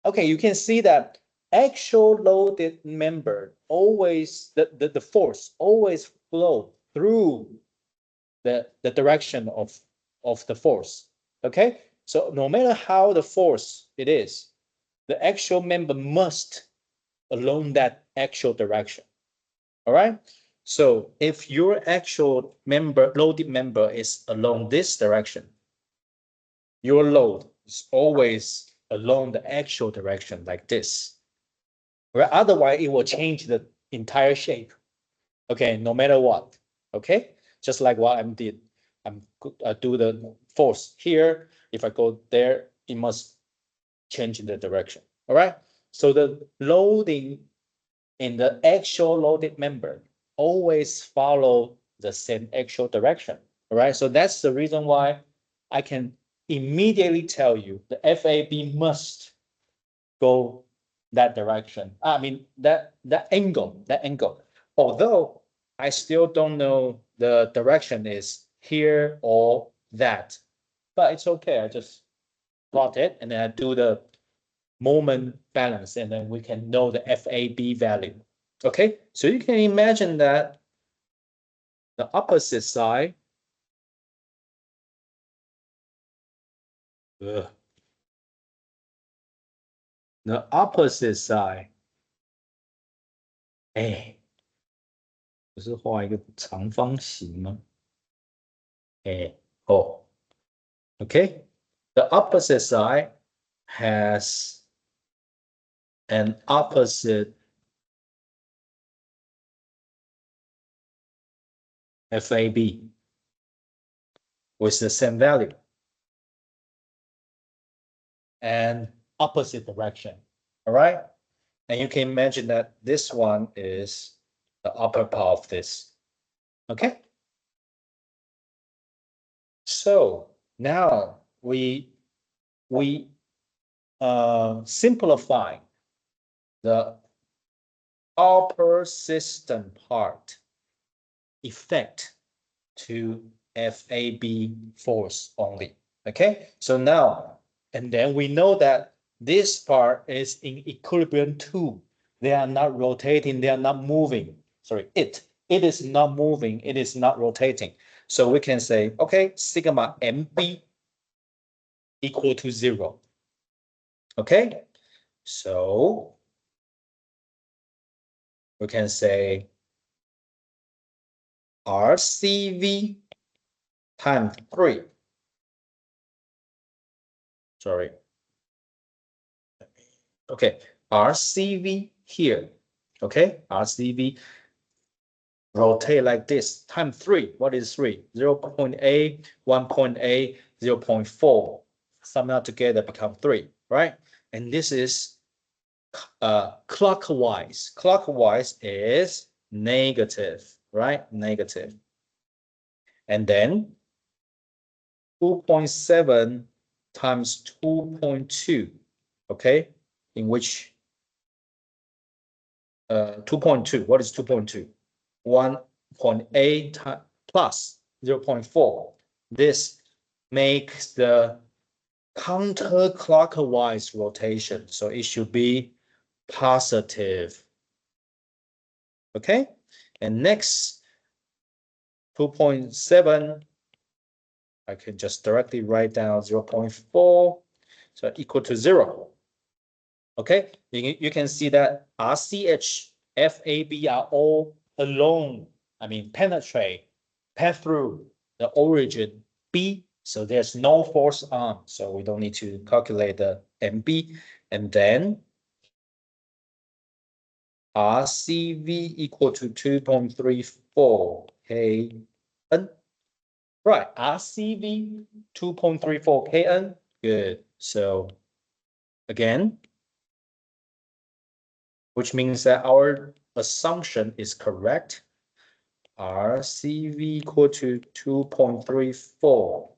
Okay, you can see that actual loaded member always the force always flow through the direction of the force. Okay, so no matter how the force it is, the actual member must along that actual direction. All right. So if your actual member loaded member is along this direction, your load is always along the actual direction like this. Right? Otherwise, it will change the entire shape. Okay, no matter what. Okay, just like what I did. I do the force here. If I go there, it must change the direction. All right. So the loading in the actual loaded member always follow the same actual direction. All right. So that's the reason why I can immediately tell you the FAB must go that direction. I mean that angle. Although I still don't know the direction is here or that, but it's okay. I just plot it and then I do the moment balance, and then we can know the FAB value. Okay, so you can imagine that the opposite side, the opposite side， 哎，不是画一个长方形吗？哎，哦 ，okay, the opposite side has an opposite FAB with the same value and opposite direction. All right. And you can imagine that this one is the upper part of this. Okay. So now we simplify the upper system part effect to FAB force only. Okay, so now, and then we know that this part is in equilibrium too. They are not rotating, they are not moving. Sorry, it is not moving, it is not rotating. So we can say, okay, sigma MB equal to 0. Okay, so we can say RCV times 3. Sorry. Okay, RCV here. Okay, RCV rotate like this times 3. What is 3? 0.8, 1.8, 0.4. Sum up together become 3, right? And this is clockwise. Clockwise is negative, right? Negative. And then 2.7 times 2.2, okay? In which 2.2, what is 2.2? 1.8 plus 0.4. This makes the counterclockwise rotation. So it should be positive. Okay, and next 2.7, I can just directly write down 0.4, so equal to 0. Okay, you can see that RCH, FAB are all alone, I mean penetrate, pass through the origin B, so there's no force on, so we don't need to calculate the MB, and then RCV equal to 2.34 KN. Right, RCV 2.34 KN. Good. So again, which means that our assumption is correct. RCV equal to 2.34.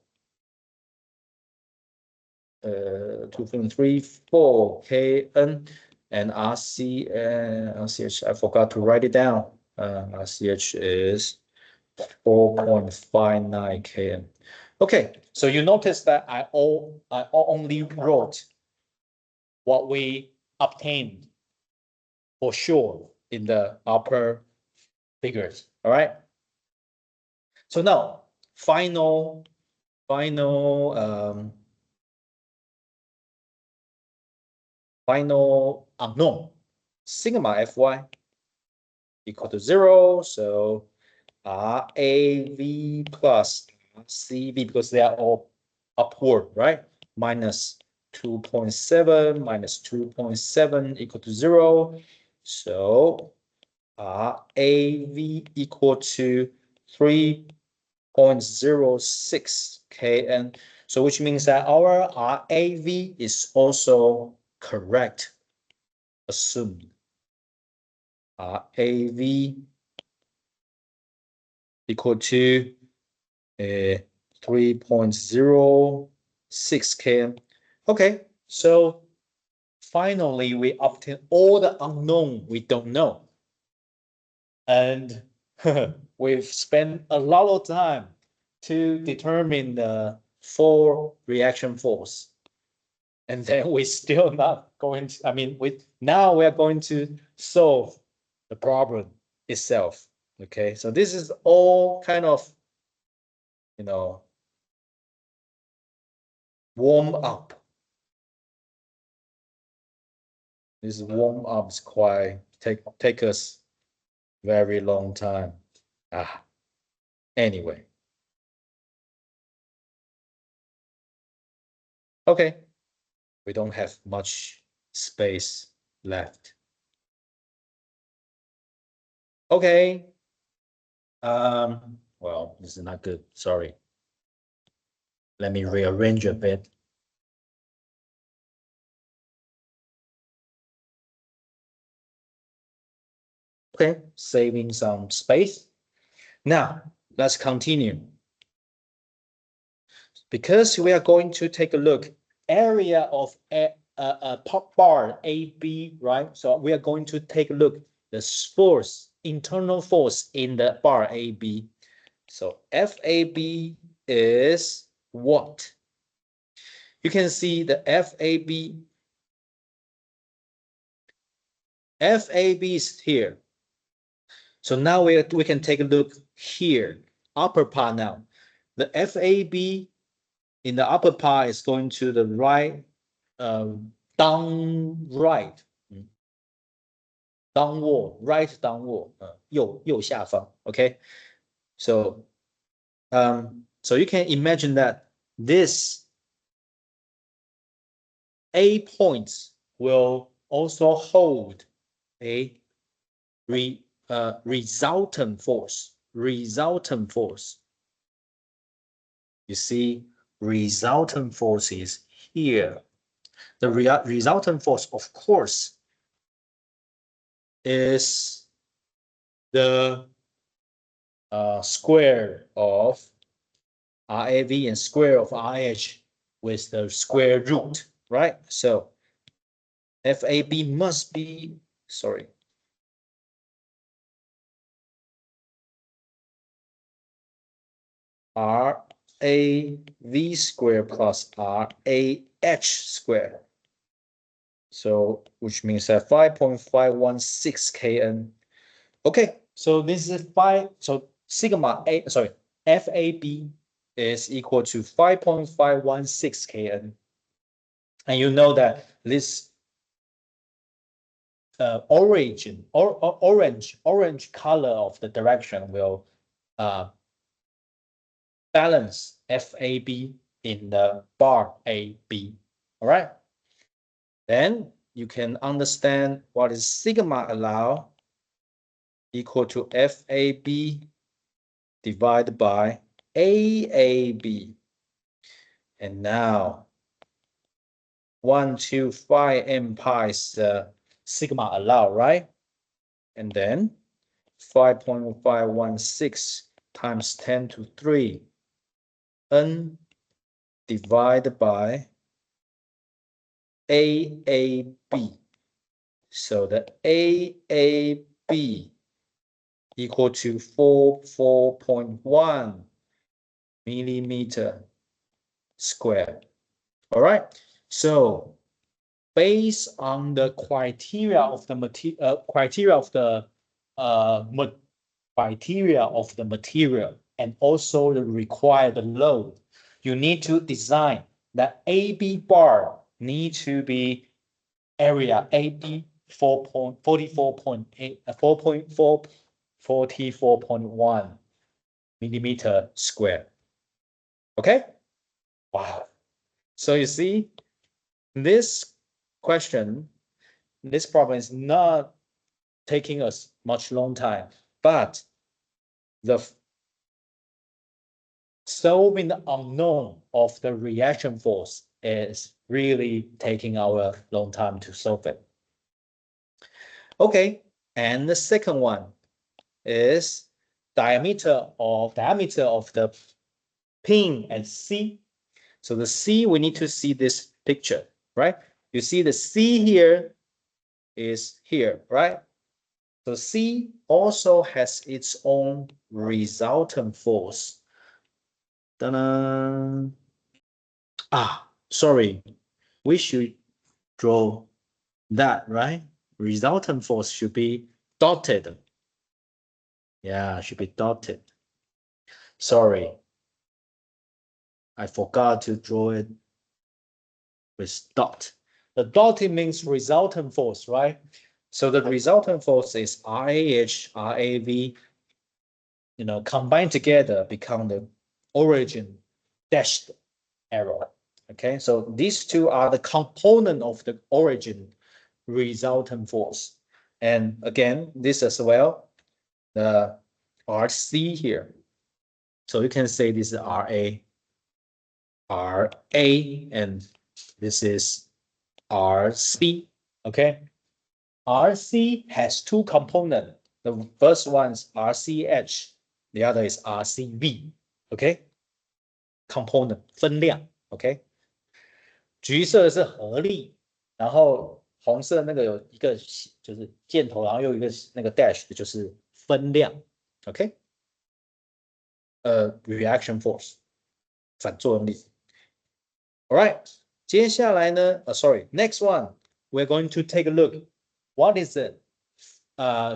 2.34 Kn and RCH, I forgot to write it down. RCH is 4.59 Kn. Okay, so you notice that I only wrote what we obtained for sure in the upper figures. All right. So now final unknown, sigma Fy equal to 0. So RAV plus CV, because they are all upward, right? Minus 2.7 minus 2.7 equal to 0. So RAV equal to 3.06 Kn. So which means that our RAV is also correct, assumed. RAV equal to 3.06 Kn. Okay, so finally we obtain all the unknown we don't know. And we've spent a lot of time to determine the 4 reaction force. And then we're still not going to, now we are going to solve the problem itself. Okay, so this is all kind of, warm up. This warm up is quite take us very long time. Anyway. Okay, we don't have much space left. Okay. Well, this is not good. Sorry. Let me rearrange a bit. Okay, saving some space. Now, let's continue. Because we are going to take a look area of a bar AB, right? So we are going to take a look the force, internal force in the bar AB. So FAB is what? You can see the FAB is here. So now we can take a look here, upper part now. The FAB in the upper part is going to the right, downward, right downward, 右下方. Okay, so so you can imagine that this A points will also hold a resultant force. You see, resultant force is here. The resultant force, of course, is the square of RAV and square of RH with the square root, right? So FAB must be, sorry, RAV square plus RAH square. So which means that 5.516 Kn. Okay, so this is 5. So sigma A, sorry, FAB is equal to 5.516 Kn. And you know that this orange color of the direction will balance FAB in the bar AB. All right. Then you can understand what is sigma allow equal to FAB divided by AAB. And now 125 m pi is the sigma allowed, right? And then 5.516 times 10 to 3 N divided by AAB. So the AAB equal to 4.1 millimeter square. All right. So based on the criteria of the material and also the required load, you need to design that AB bar need to be area AB 44.1 millimeter square. Okay. Wow. So you see, this question, this problem is not taking us much long time, but the solving the unknown of the reaction force is really taking our long time to solve it. Okay, and the second one is diameter of the pin at C. So the C, we need to see this picture, right? You see the C here is here, right? So C also has its own resultant force. Ta-da! Sorry, we should draw that, right? Resultant force should be dotted. Yeah, should be dotted. Sorry, I forgot to draw it with dot. The dotted means resultant force, right? So the resultant force is RAH, RAV, combined together become the origin dashed arrow. Okay, so these two are the component of the origin resultant force. And again, this as well, the RC here. So you can say this is RA, and this is RC. Okay, RC has two components. The first one is RCH, the other is RCV. Okay, component 分量。OK， 橘色是合力，然后红色那个有一个就是箭头，然后又一个那个 dash 的就是分量。OK， reaction force 反作用力。All right， 接下来呢，next one we're going to take a look. What is the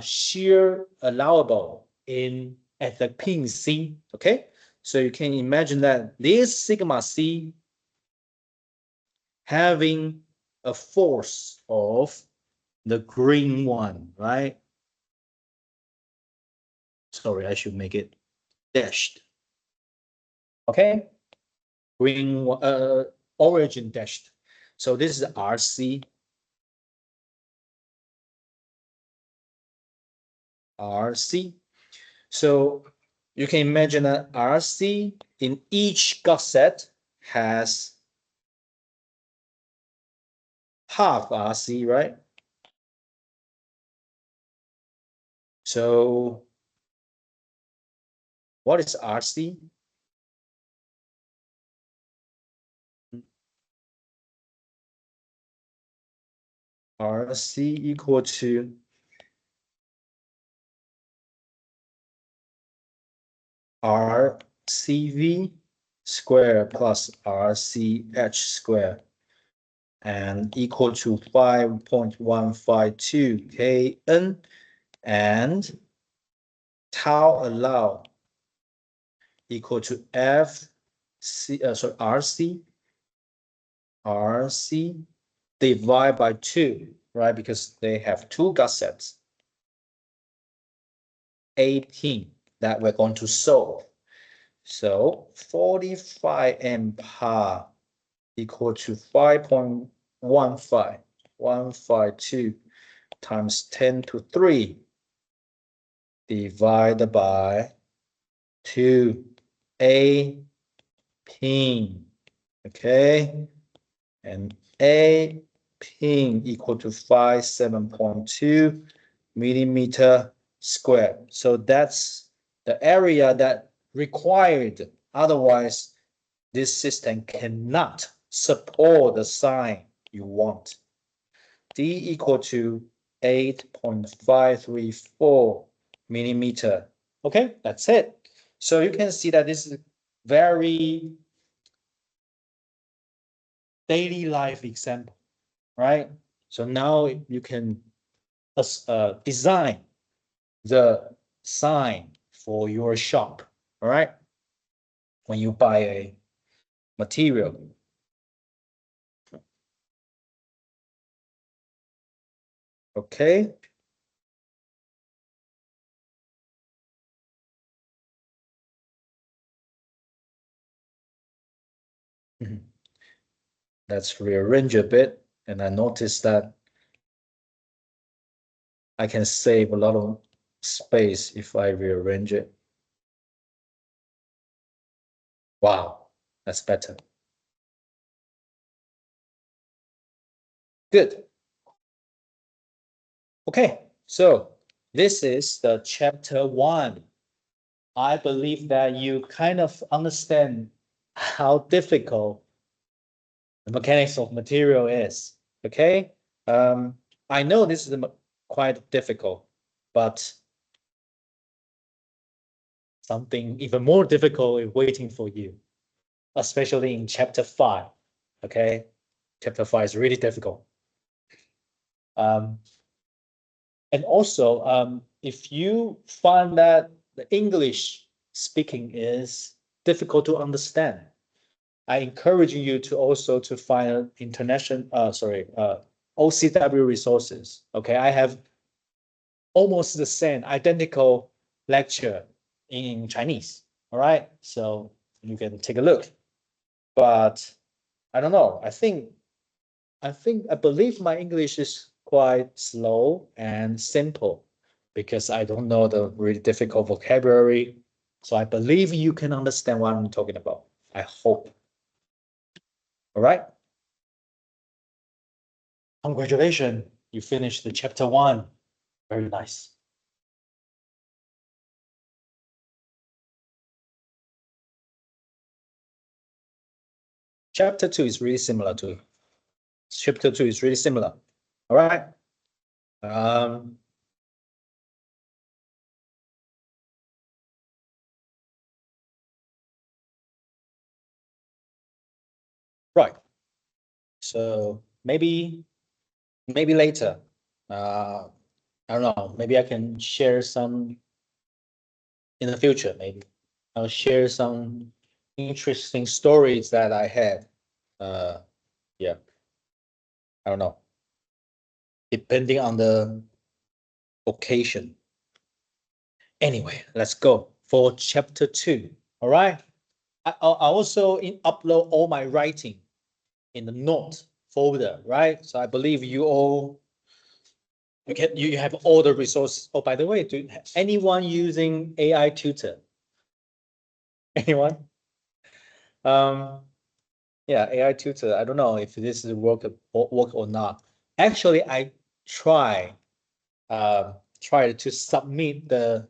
shear allowable at the pin C? Okay, so you can imagine that this sigma C having a force of the green one, right? Sorry, I should make it dashed. Okay, green origin dashed. So this is RC. RC. So you can imagine that RC in each gusset has half RC, right? So what is RC? RC equal to RCV square plus RCH square and equal to 5.152 Kn and tau allowed equal to RC divided by 2, right? Because they have two gussets. 18 that we're going to solve. So 45 MPa equal to 5.15152 times 10 to 3 divided by 2A pin. Okay, and A pin equal to 57.2 millimeter squared. So that's the area that required. Otherwise, this system cannot support the sign you want. D equal to 8.534 millimeter. Okay, that's it. So you can see that this is very daily life example, right? So now you can design the sign for your shop, all right? When you buy a material. Okay. Let's rearrange a bit. And I noticed that I can save a lot of space if I rearrange it. Wow, that's better. Good. Okay, so this is the chapter 1. I believe that you kind of understand how difficult the mechanics of material is. Okay, I know this is quite difficult, but something even more difficult is waiting for you, especially in chapter 5. Okay, chapter 5 is really difficult. And also, if you find that the English speaking is difficult to understand, I encourage you to also to find international, OCW resources. Okay, I have almost the same identical lecture in Chinese. All right, so you can take a look. But I don't know. I believe my English is quite slow and simple because I don't know the really difficult vocabulary. So I believe you can understand what I'm talking about. I hope. All right. Congratulations. You finished the chapter 1. Very nice. Chapter 2 is really similar to chapter 2 is really similar. All right. Right. So maybe later. I don't know. Maybe I can share some in the future. Maybe I'll share some interesting stories that I had. Yeah, I don't know. Depending on the occasion. Anyway, let's go for chapter 2. All right. I also upload all my writing in the note folder, right? So I believe you all you have all the resources. Oh, by the way, do anyone using AI tutor? Anyone? Yeah, AI tutor. I don't know if this is work or not. Actually, I tried to submit the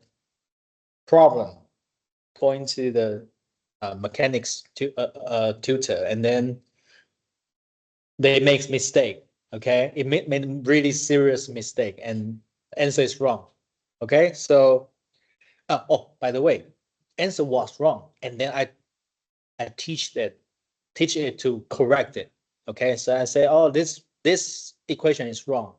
problem going to the mechanics tutor, and then they make mistake. Okay, it made really serious mistake, and answer is wrong. Okay, so oh, by the way, answer was wrong, and then I teach it to correct it. Okay, so I say, oh, this equation is wrong.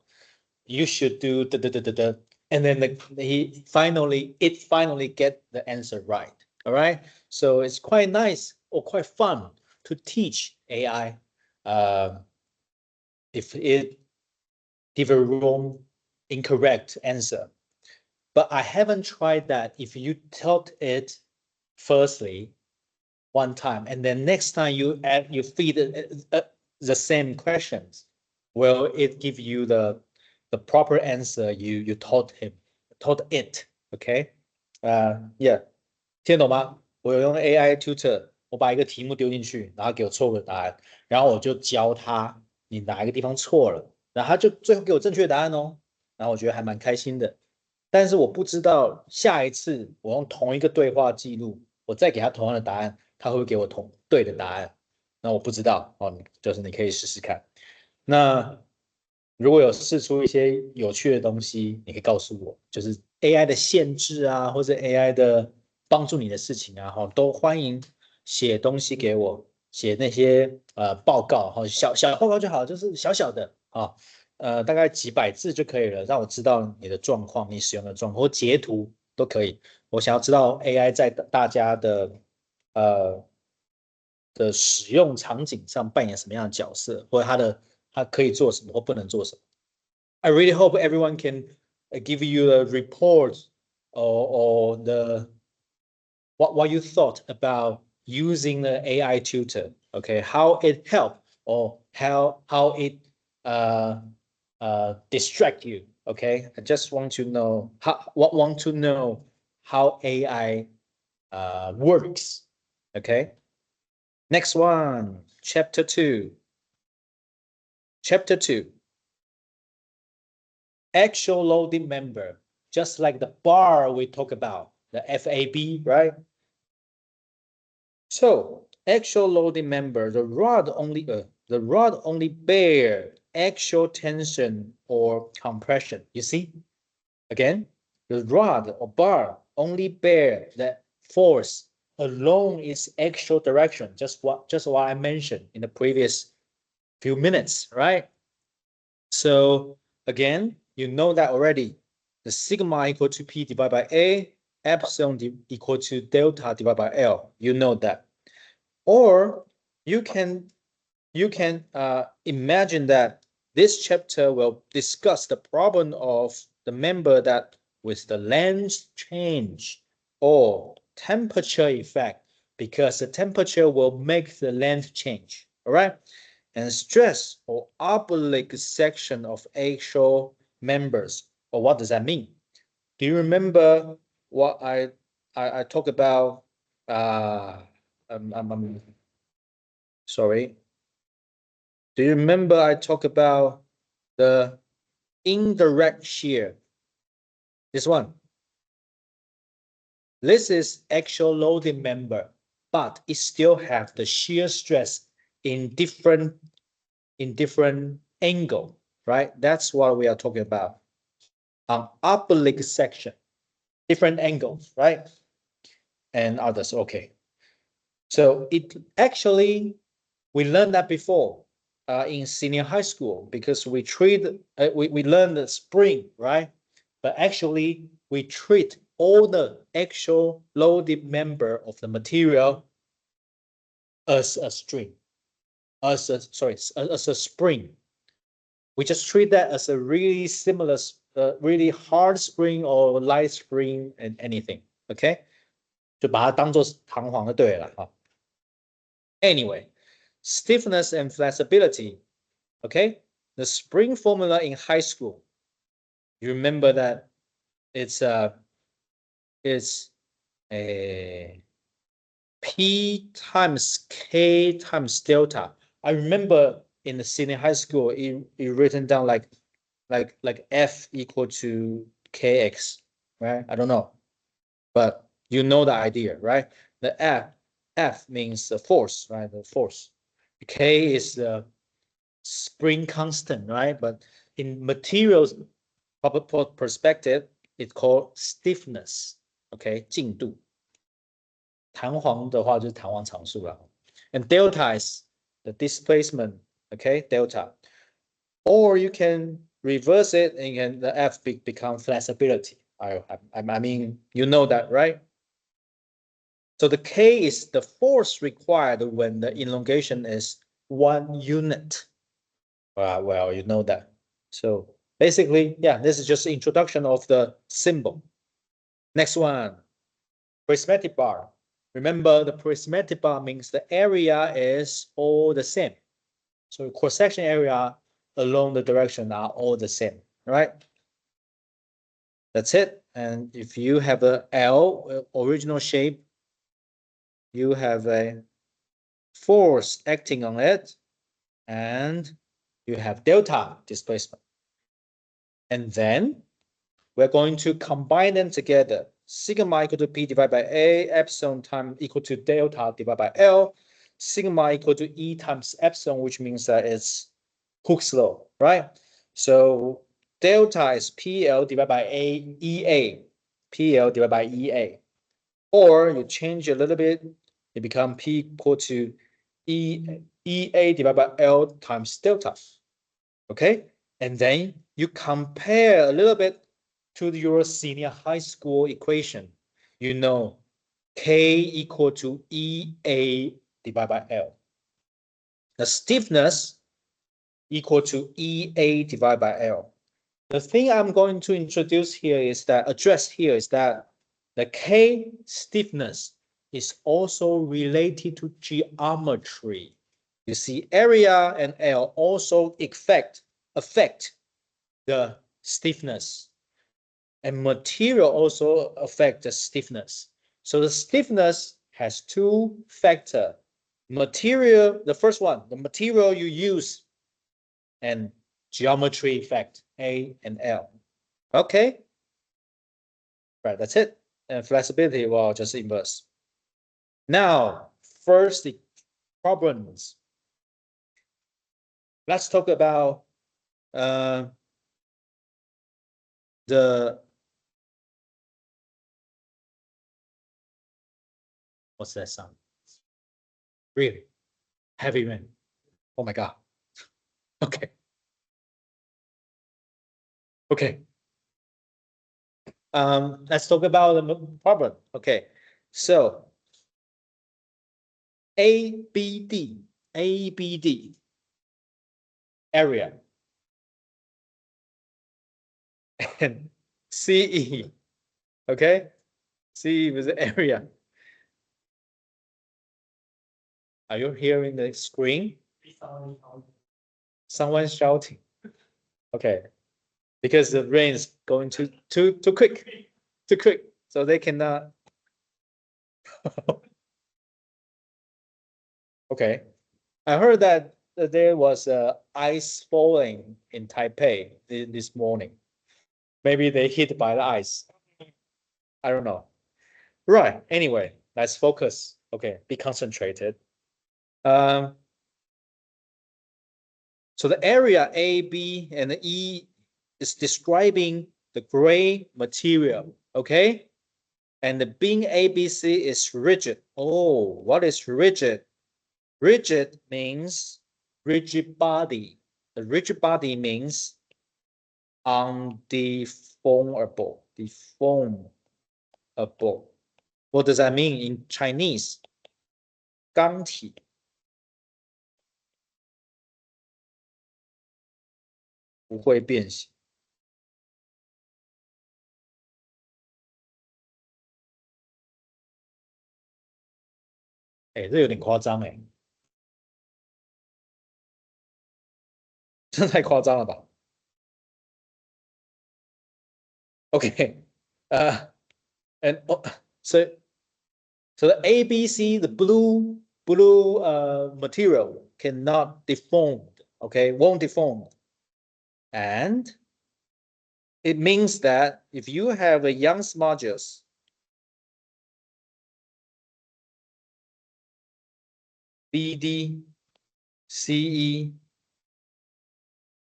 You should do the, and then it finally get the answer right. All right, so it's quite nice or quite fun to teach AI if it give a wrong, incorrect answer. But I haven't tried that. If you taught it firstly one time, and then next time you feed it the same questions, will it give you the proper answer you taught it? Okay, yeah，听懂吗？我有用 AI tutor，我把一个题目丢进去，然后给我错误的答案，然后我就教他你哪一个地方错了，然后他就最后给我正确的答案哦，然后我觉得还蛮开心的。但是我不知道下一次我用同一个对话记录，我再给他同样的答案，他会不会给我对的答案？那我不知道哦，就是你可以试试看。那如果有试出一些有趣的东西，你可以告诉我，就是 AI 的限制啊，或者 AI 的帮助你的事情啊，哈，都欢迎写东西给我，写那些报告，哈，小报告就好，就是小小的啊，大概几百字就可以了，让我知道你的状况，你使用的状况，或截图都可以。我想要知道 AI 在大家的呃的使用场景上扮演什么样的角色，或者它可以做什么或不能做什么。I really hope everyone can give you a report or the what you thought about using the AI tutor. Okay, how it helped or how it uh, distract you. Okay, I just want to know how AI works. Okay, next one, chapter 2. Chapter 2. Actual loading member, just like the bar we talk about, the FAB, right? So actual loading member, the rod only bear actual tension or compression. You see, again, the rod or bar only bear the force along its actual direction. Just what I mentioned in the previous few minutes, right? So again, you know that already. The sigma equal to P divided by A, epsilon equal to delta divided by L. You know that. Or you can imagine that this chapter will discuss the problem of the member that with the length change or temperature effect, because the temperature will make the length change. All right. And stress or oblique section of axial members. Or what does that mean? Do you remember what I talked about? I'm sorry. Do you remember I talked about the indirect shear? This one. This is actual loading member, but it still have the shear stress in different angle, right? That's what we are talking about. Oblique section, different angles, right? And others, okay. So it actually, we learned that before in senior high school, because we learned the spring, right? But actually we treat all the actual loaded member of the material as a string, as a spring. We just treat that as a really similar, really hard spring or light spring and anything. Okay, 就把它当做弹簧就对了哈。Anyway, stiffness and flexibility. Okay, the spring formula in high school. You remember that it's a P times K times delta. I remember in the senior high school, it written down like F equal to KX, right? I don't know, but you know the idea, right? The F means the force, right? The force. K is the spring constant, right? But in materials perspective, it's called stiffness. Okay, 进度。弹簧的话就是弹簧常数了。And delta is the displacement. Okay, delta. Or you can reverse it and the F become flexibility. I mean, you know that, right? So the K is the force required when the elongation is 1 unit. Well, you know that. So basically, yeah, this is just introduction of the symbol. Next one, prismatic bar. Remember, the prismatic bar means the area is all the same. So cross-section area along the direction are all the same, right? That's it. And if you have a L original shape, you have a force acting on it, and you have delta displacement. And then we're going to combine them together. Sigma equal to P divided by A, epsilon time equal to delta divided by L, sigma equal to E times epsilon, which means that it's Hooke's law, right? So delta is PL divided by EA, PL divided by EA. Or you change a little bit, it becomes P equal to EA divided by L times delta. Okay, and then you compare a little bit to your senior high school equation. You know, K equal to EA divided by L. The stiffness equal to EA divided by L. The thing I'm going to introduce here is that, address here is that the K stiffness is also related to geometry. You see, area and L also affect the stiffness, and material also affect the stiffness. So the stiffness has two factors. Material, the first one, the material you use, and geometry effect, A and L. Okay, right, that's it. And flexibility, well, just inverse. Now, first, the problems. Let's talk about the, what's that sound? Really? Heavy rain. Oh my God. Okay. Okay. Let's talk about the problem. Okay. So ABD area and CE. Okay. CE is the area. Are you hearing the screen? Someone shouting. Okay. Because the rain is going too quick. Too quick. So they cannot. Okay. I heard that there was ice falling in Taipei this morning. Maybe they hit by the ice. I don't know. Right. Anyway, let's focus. Okay, be concentrated. So the area A, B, and E is describing the gray material. Okay, and the beam ABC is rigid. Oh, what is rigid? Rigid means rigid body. The rigid body means undeformable. Deformable. What does that mean in Chinese? 钢体。不会变形。哎，这有点夸张哎，这太夸张了吧？Okay, and so the ABC, the blue material cannot deform. Okay, won't deform, and it means that if you have a Young's modulus, BD, CE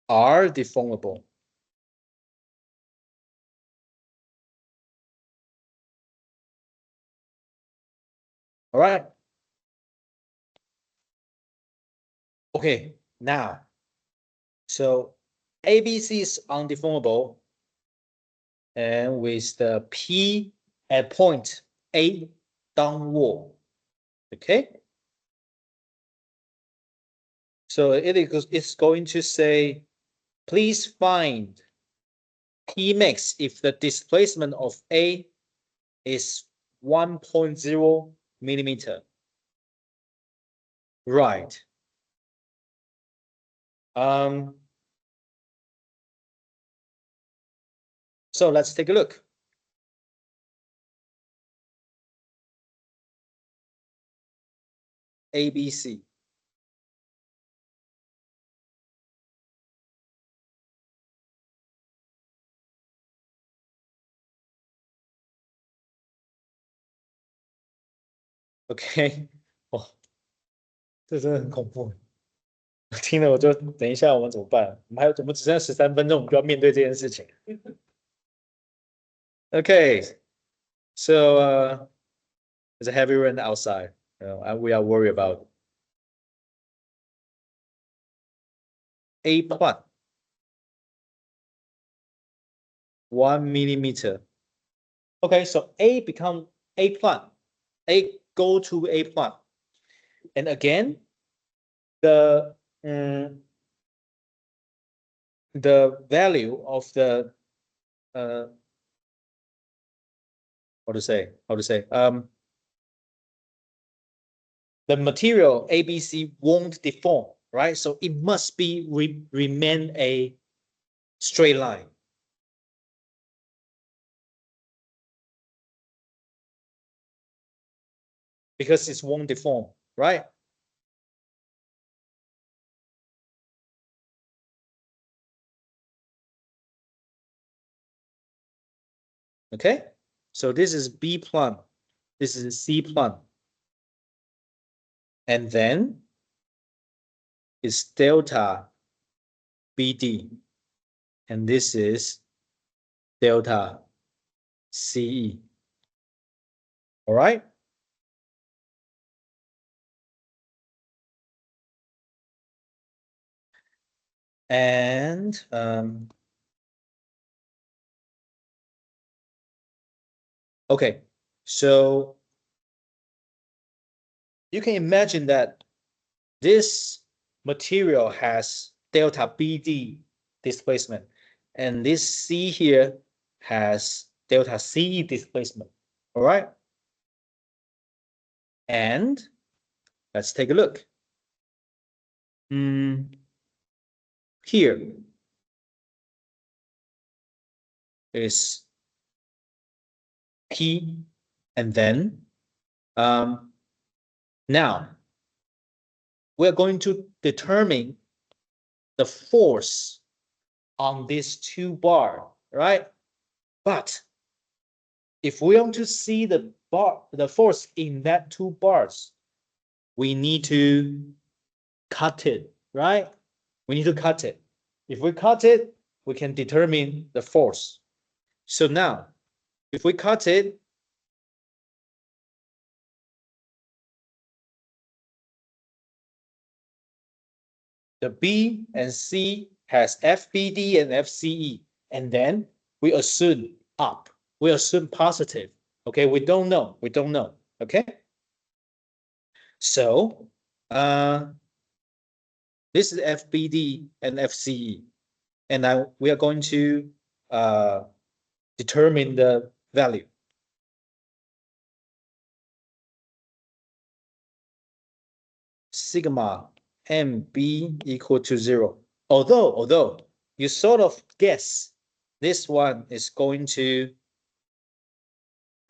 are deformable. All right. Okay, now, so ABC is undeformable, and with the P at point A downward. Okay. So it's going to say, please find P max if the displacement of A is 1.0 millimeter. Right. So let's take a look. ABC. OK， 哦，这真的很恐怖。听了我就等一下我们怎么办？我们只剩下13分钟，我们就要面对这件事情。Okay, so there's a heavy rain outside, and we are worried about a plot 1 millimeter. Okay, so A become A plot. A go to A plot. And again, the value of the how to say the material ABC won't deform, right? So it must be remain a straight line. Because it won't deform, right? Okay, so this is B plot, this is C plot, and then it's delta BD, and this is delta CE. All right. And okay, so you can imagine that this material has delta BD displacement, and this C here has delta CE displacement. All right. And let's take a look. Here is P, and then now we're going to determine the force on these two bars, right? But if we want to see the force in that two bars, we need to cut it, right? We need to cut it. If we cut it, we can determine the force. So now, if we cut it, the B and C has FBD and FCE, and then we assume up. We assume positive. Okay, we don't know. We don't know. Okay. So this is FBD and FCE, and now we are going to determine the value. Sigma MB equal to 0. Although you sort of guess this one is going to,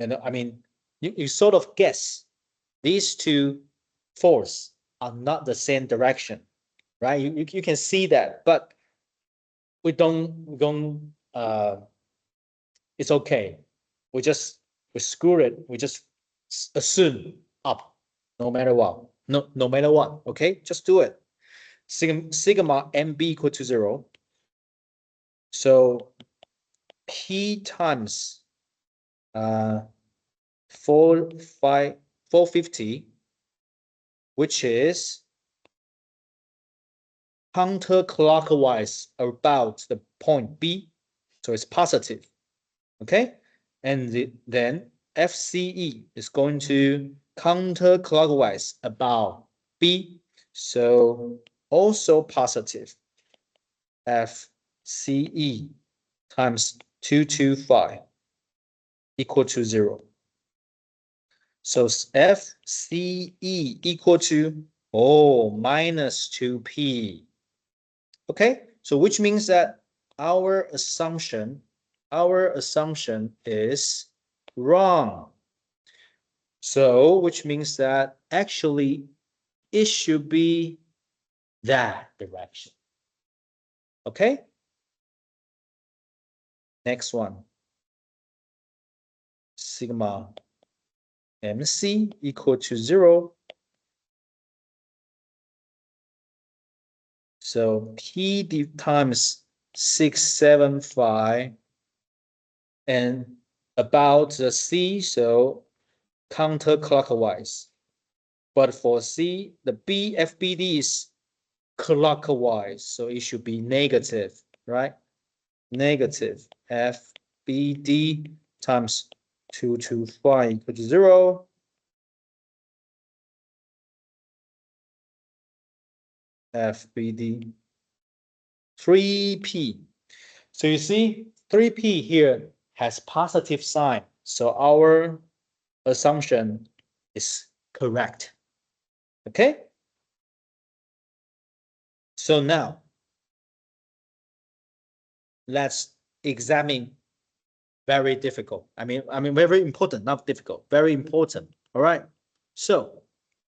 I mean, you sort of guess these two forces are not the same direction, right? You can see that, but we don't it's okay. We screw it. We just assume up, no matter what. No matter what. Okay, just do it. Sigma MB equal to 0. So P times 450, which is counterclockwise about the point B, so it's positive. Okay, and then FCE is going to counterclockwise about B, so also positive. FCE times 225 equal to 0. So FCE equal to minus 2P. Okay, so which means that our assumption is wrong. So which means that actually it should be that direction. Okay, next one. Sigma MC equal to 0. So P times 675 and about the C, so counterclockwise. But for C, the FBD is clockwise, so it should be negative, right? Negative FBD times 225 equal to 0. FBD 3P. So you see 3P here has positive sign. So our assumption is correct. Okay? So now let's examine very difficult. I mean very important, not difficult, very important. All right. So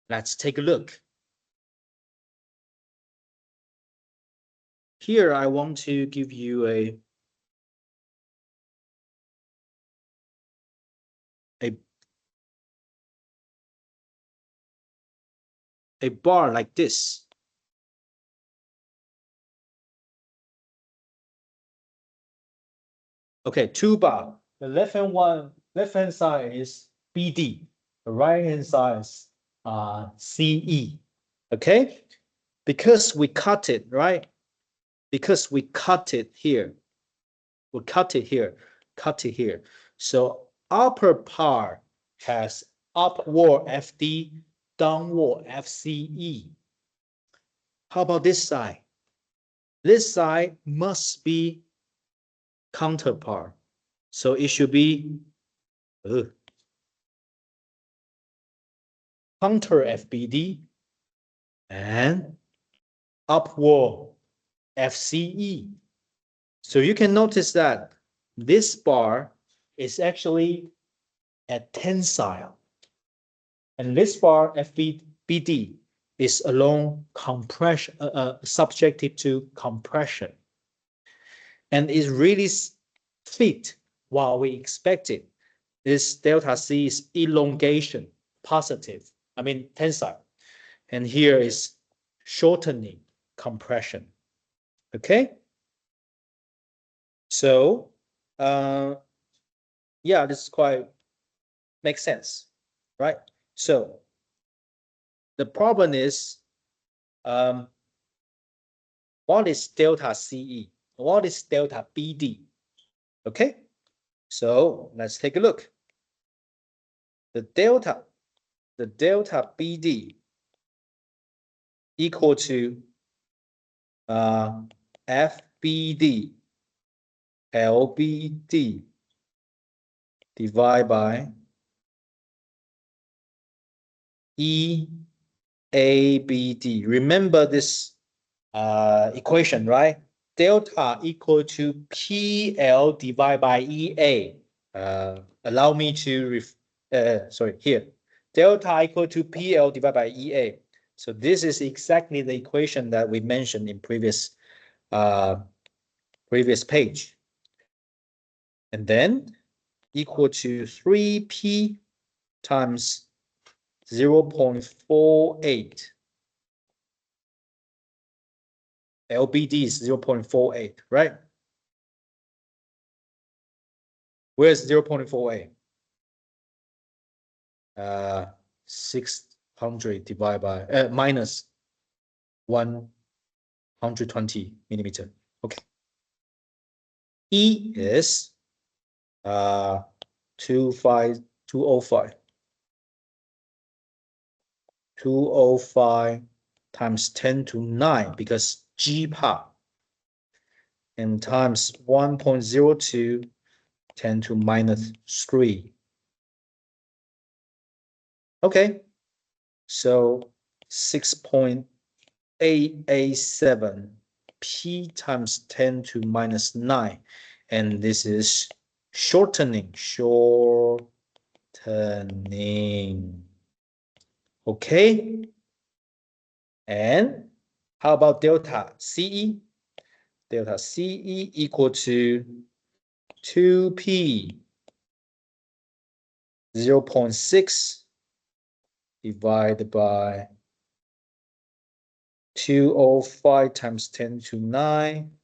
let's take a look. Here I want to give you a bar like this. Okay, two bar. The left hand side is BD. The right hand side is CE. Okay, because we cut it, right? Because we cut it here. We cut it here, cut it here. So upper part has upward FD, downward FCE. How about this side? This side must be counterpart. So it should be counter FBD and upward FCE. So you can notice that this bar is actually at tensile. And this bar FBD is along compression, subjective to compression. And is really fit while we expected. This delta C is elongation, positive, tensile. And here is shortening, compression. Okay? So, yeah, this is quite makes sense, right? So, the problem is, what is delta CE? What is delta BD? Okay, so let's take a look. The delta BD equal to FBD LBD divided by EABD. Remember this equation, right? Delta equal to PL divided by EA. Allow me to here. Delta equal to PL divided by EA. So this is exactly the equation that we mentioned in previous page. And then equal to 3P times 0.48. LBD is 0.48, right? Where's 0.48? 600 divided by minus 120 millimeter. Okay. E is 205 times 10 to 9 because G part, and times 1.02 10 to minus 3. Okay, so 6.887 P times 10 to minus 9, and this is shortening. Okay, and how about delta CE? Delta CE equal to 2P 0.6 divided by 205 times 10 to 9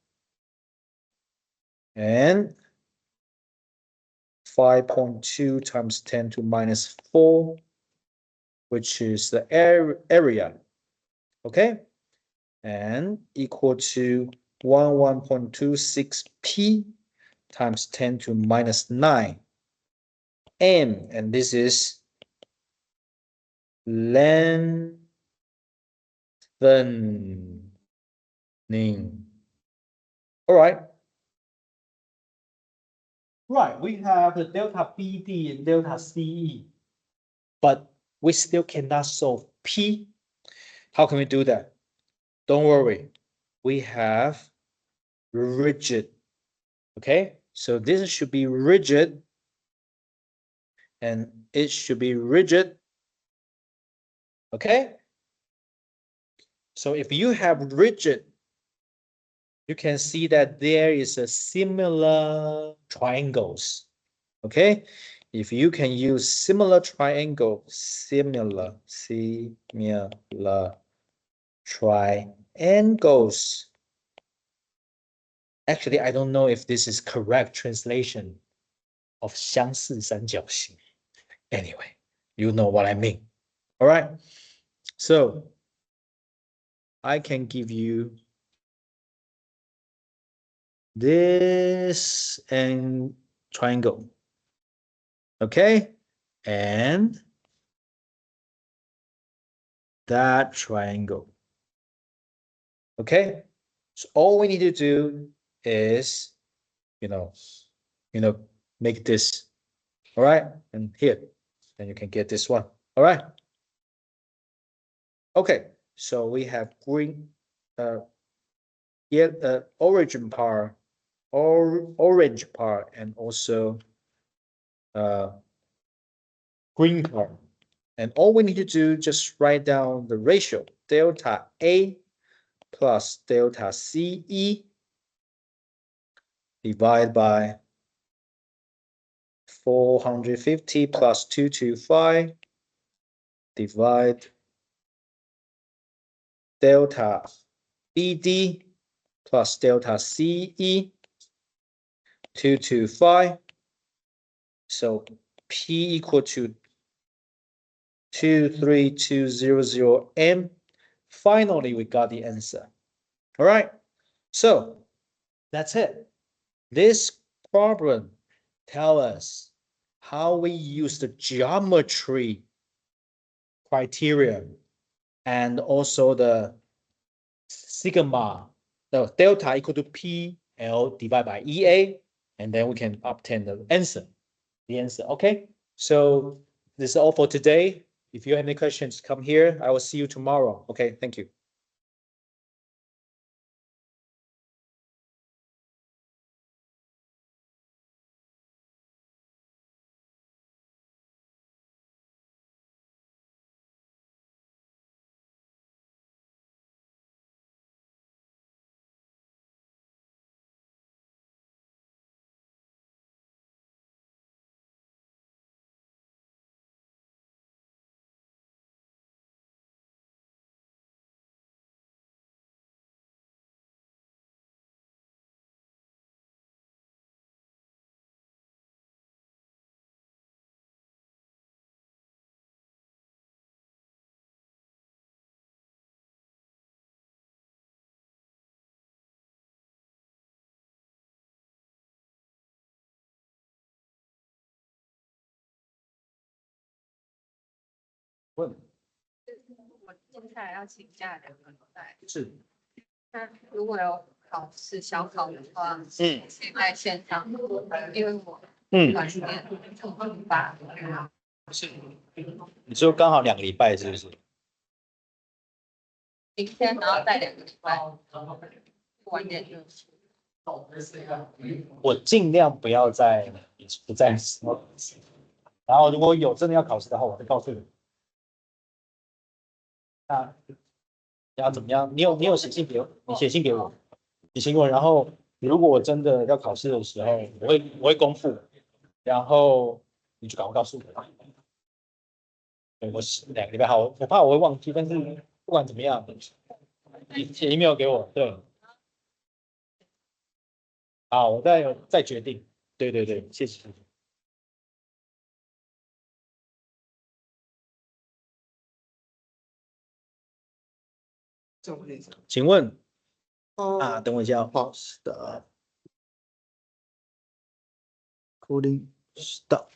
and 5.2 times 10 to minus 4, which is the area, okay? And equal to 11.26p times 10 to minus 9 m, and this is lengthening. All right. Right, we have the delta BD and delta CE, but we still cannot solve P. How can we do that? Don't worry, we have rigid, okay? So this should be rigid, and it should be rigid, okay? So if you have rigid, you can see that there is a similar triangles, okay? If you can use similar triangle, similar triangles. Actually, I don't know if this is correct translation of 相似三角形. Anyway, you know what I mean. All right. So I can give you this and triangle. Okay. And that triangle. Okay. So all we need to do is, make this. All right. And here, then you can get this one. All right. Okay. So we have green, origin part, orange part, and also green part. And all we need to do, just write down the ratio, delta A plus delta CE divided by 450 plus 225 divide delta BD plus delta CE 225. So P equal to 23200 M. Finally, we got the answer. All right. So that's it. This problem tells us how we use the geometry criteria and also the sigma, the delta equal to PL divided by EA, and then we can obtain the answer. Okay. So this is all for today. If you have any questions, come here. I will see you tomorrow. Okay. Thank you.问我接下来要请假2个礼拜，是那如果有考试小考的话，嗯先在线上，因为我短时间就把是，你说刚好2个礼拜是不是？明天，然后再2个礼拜，晚点就。我尽量不要不在时候，然后如果有真的要考试的话，我会告诉你。那要怎么样？你有写信给我，你写信给我，然后如果我真的要考试的时候，我会公布，然后你就赶快告诉我。对，我是2个礼拜好，我怕我会忘记，但是不管怎么样，写 email 给我，对，好，我再决定，对对对，谢谢。请问等我一下哦 ，stop，coding stop。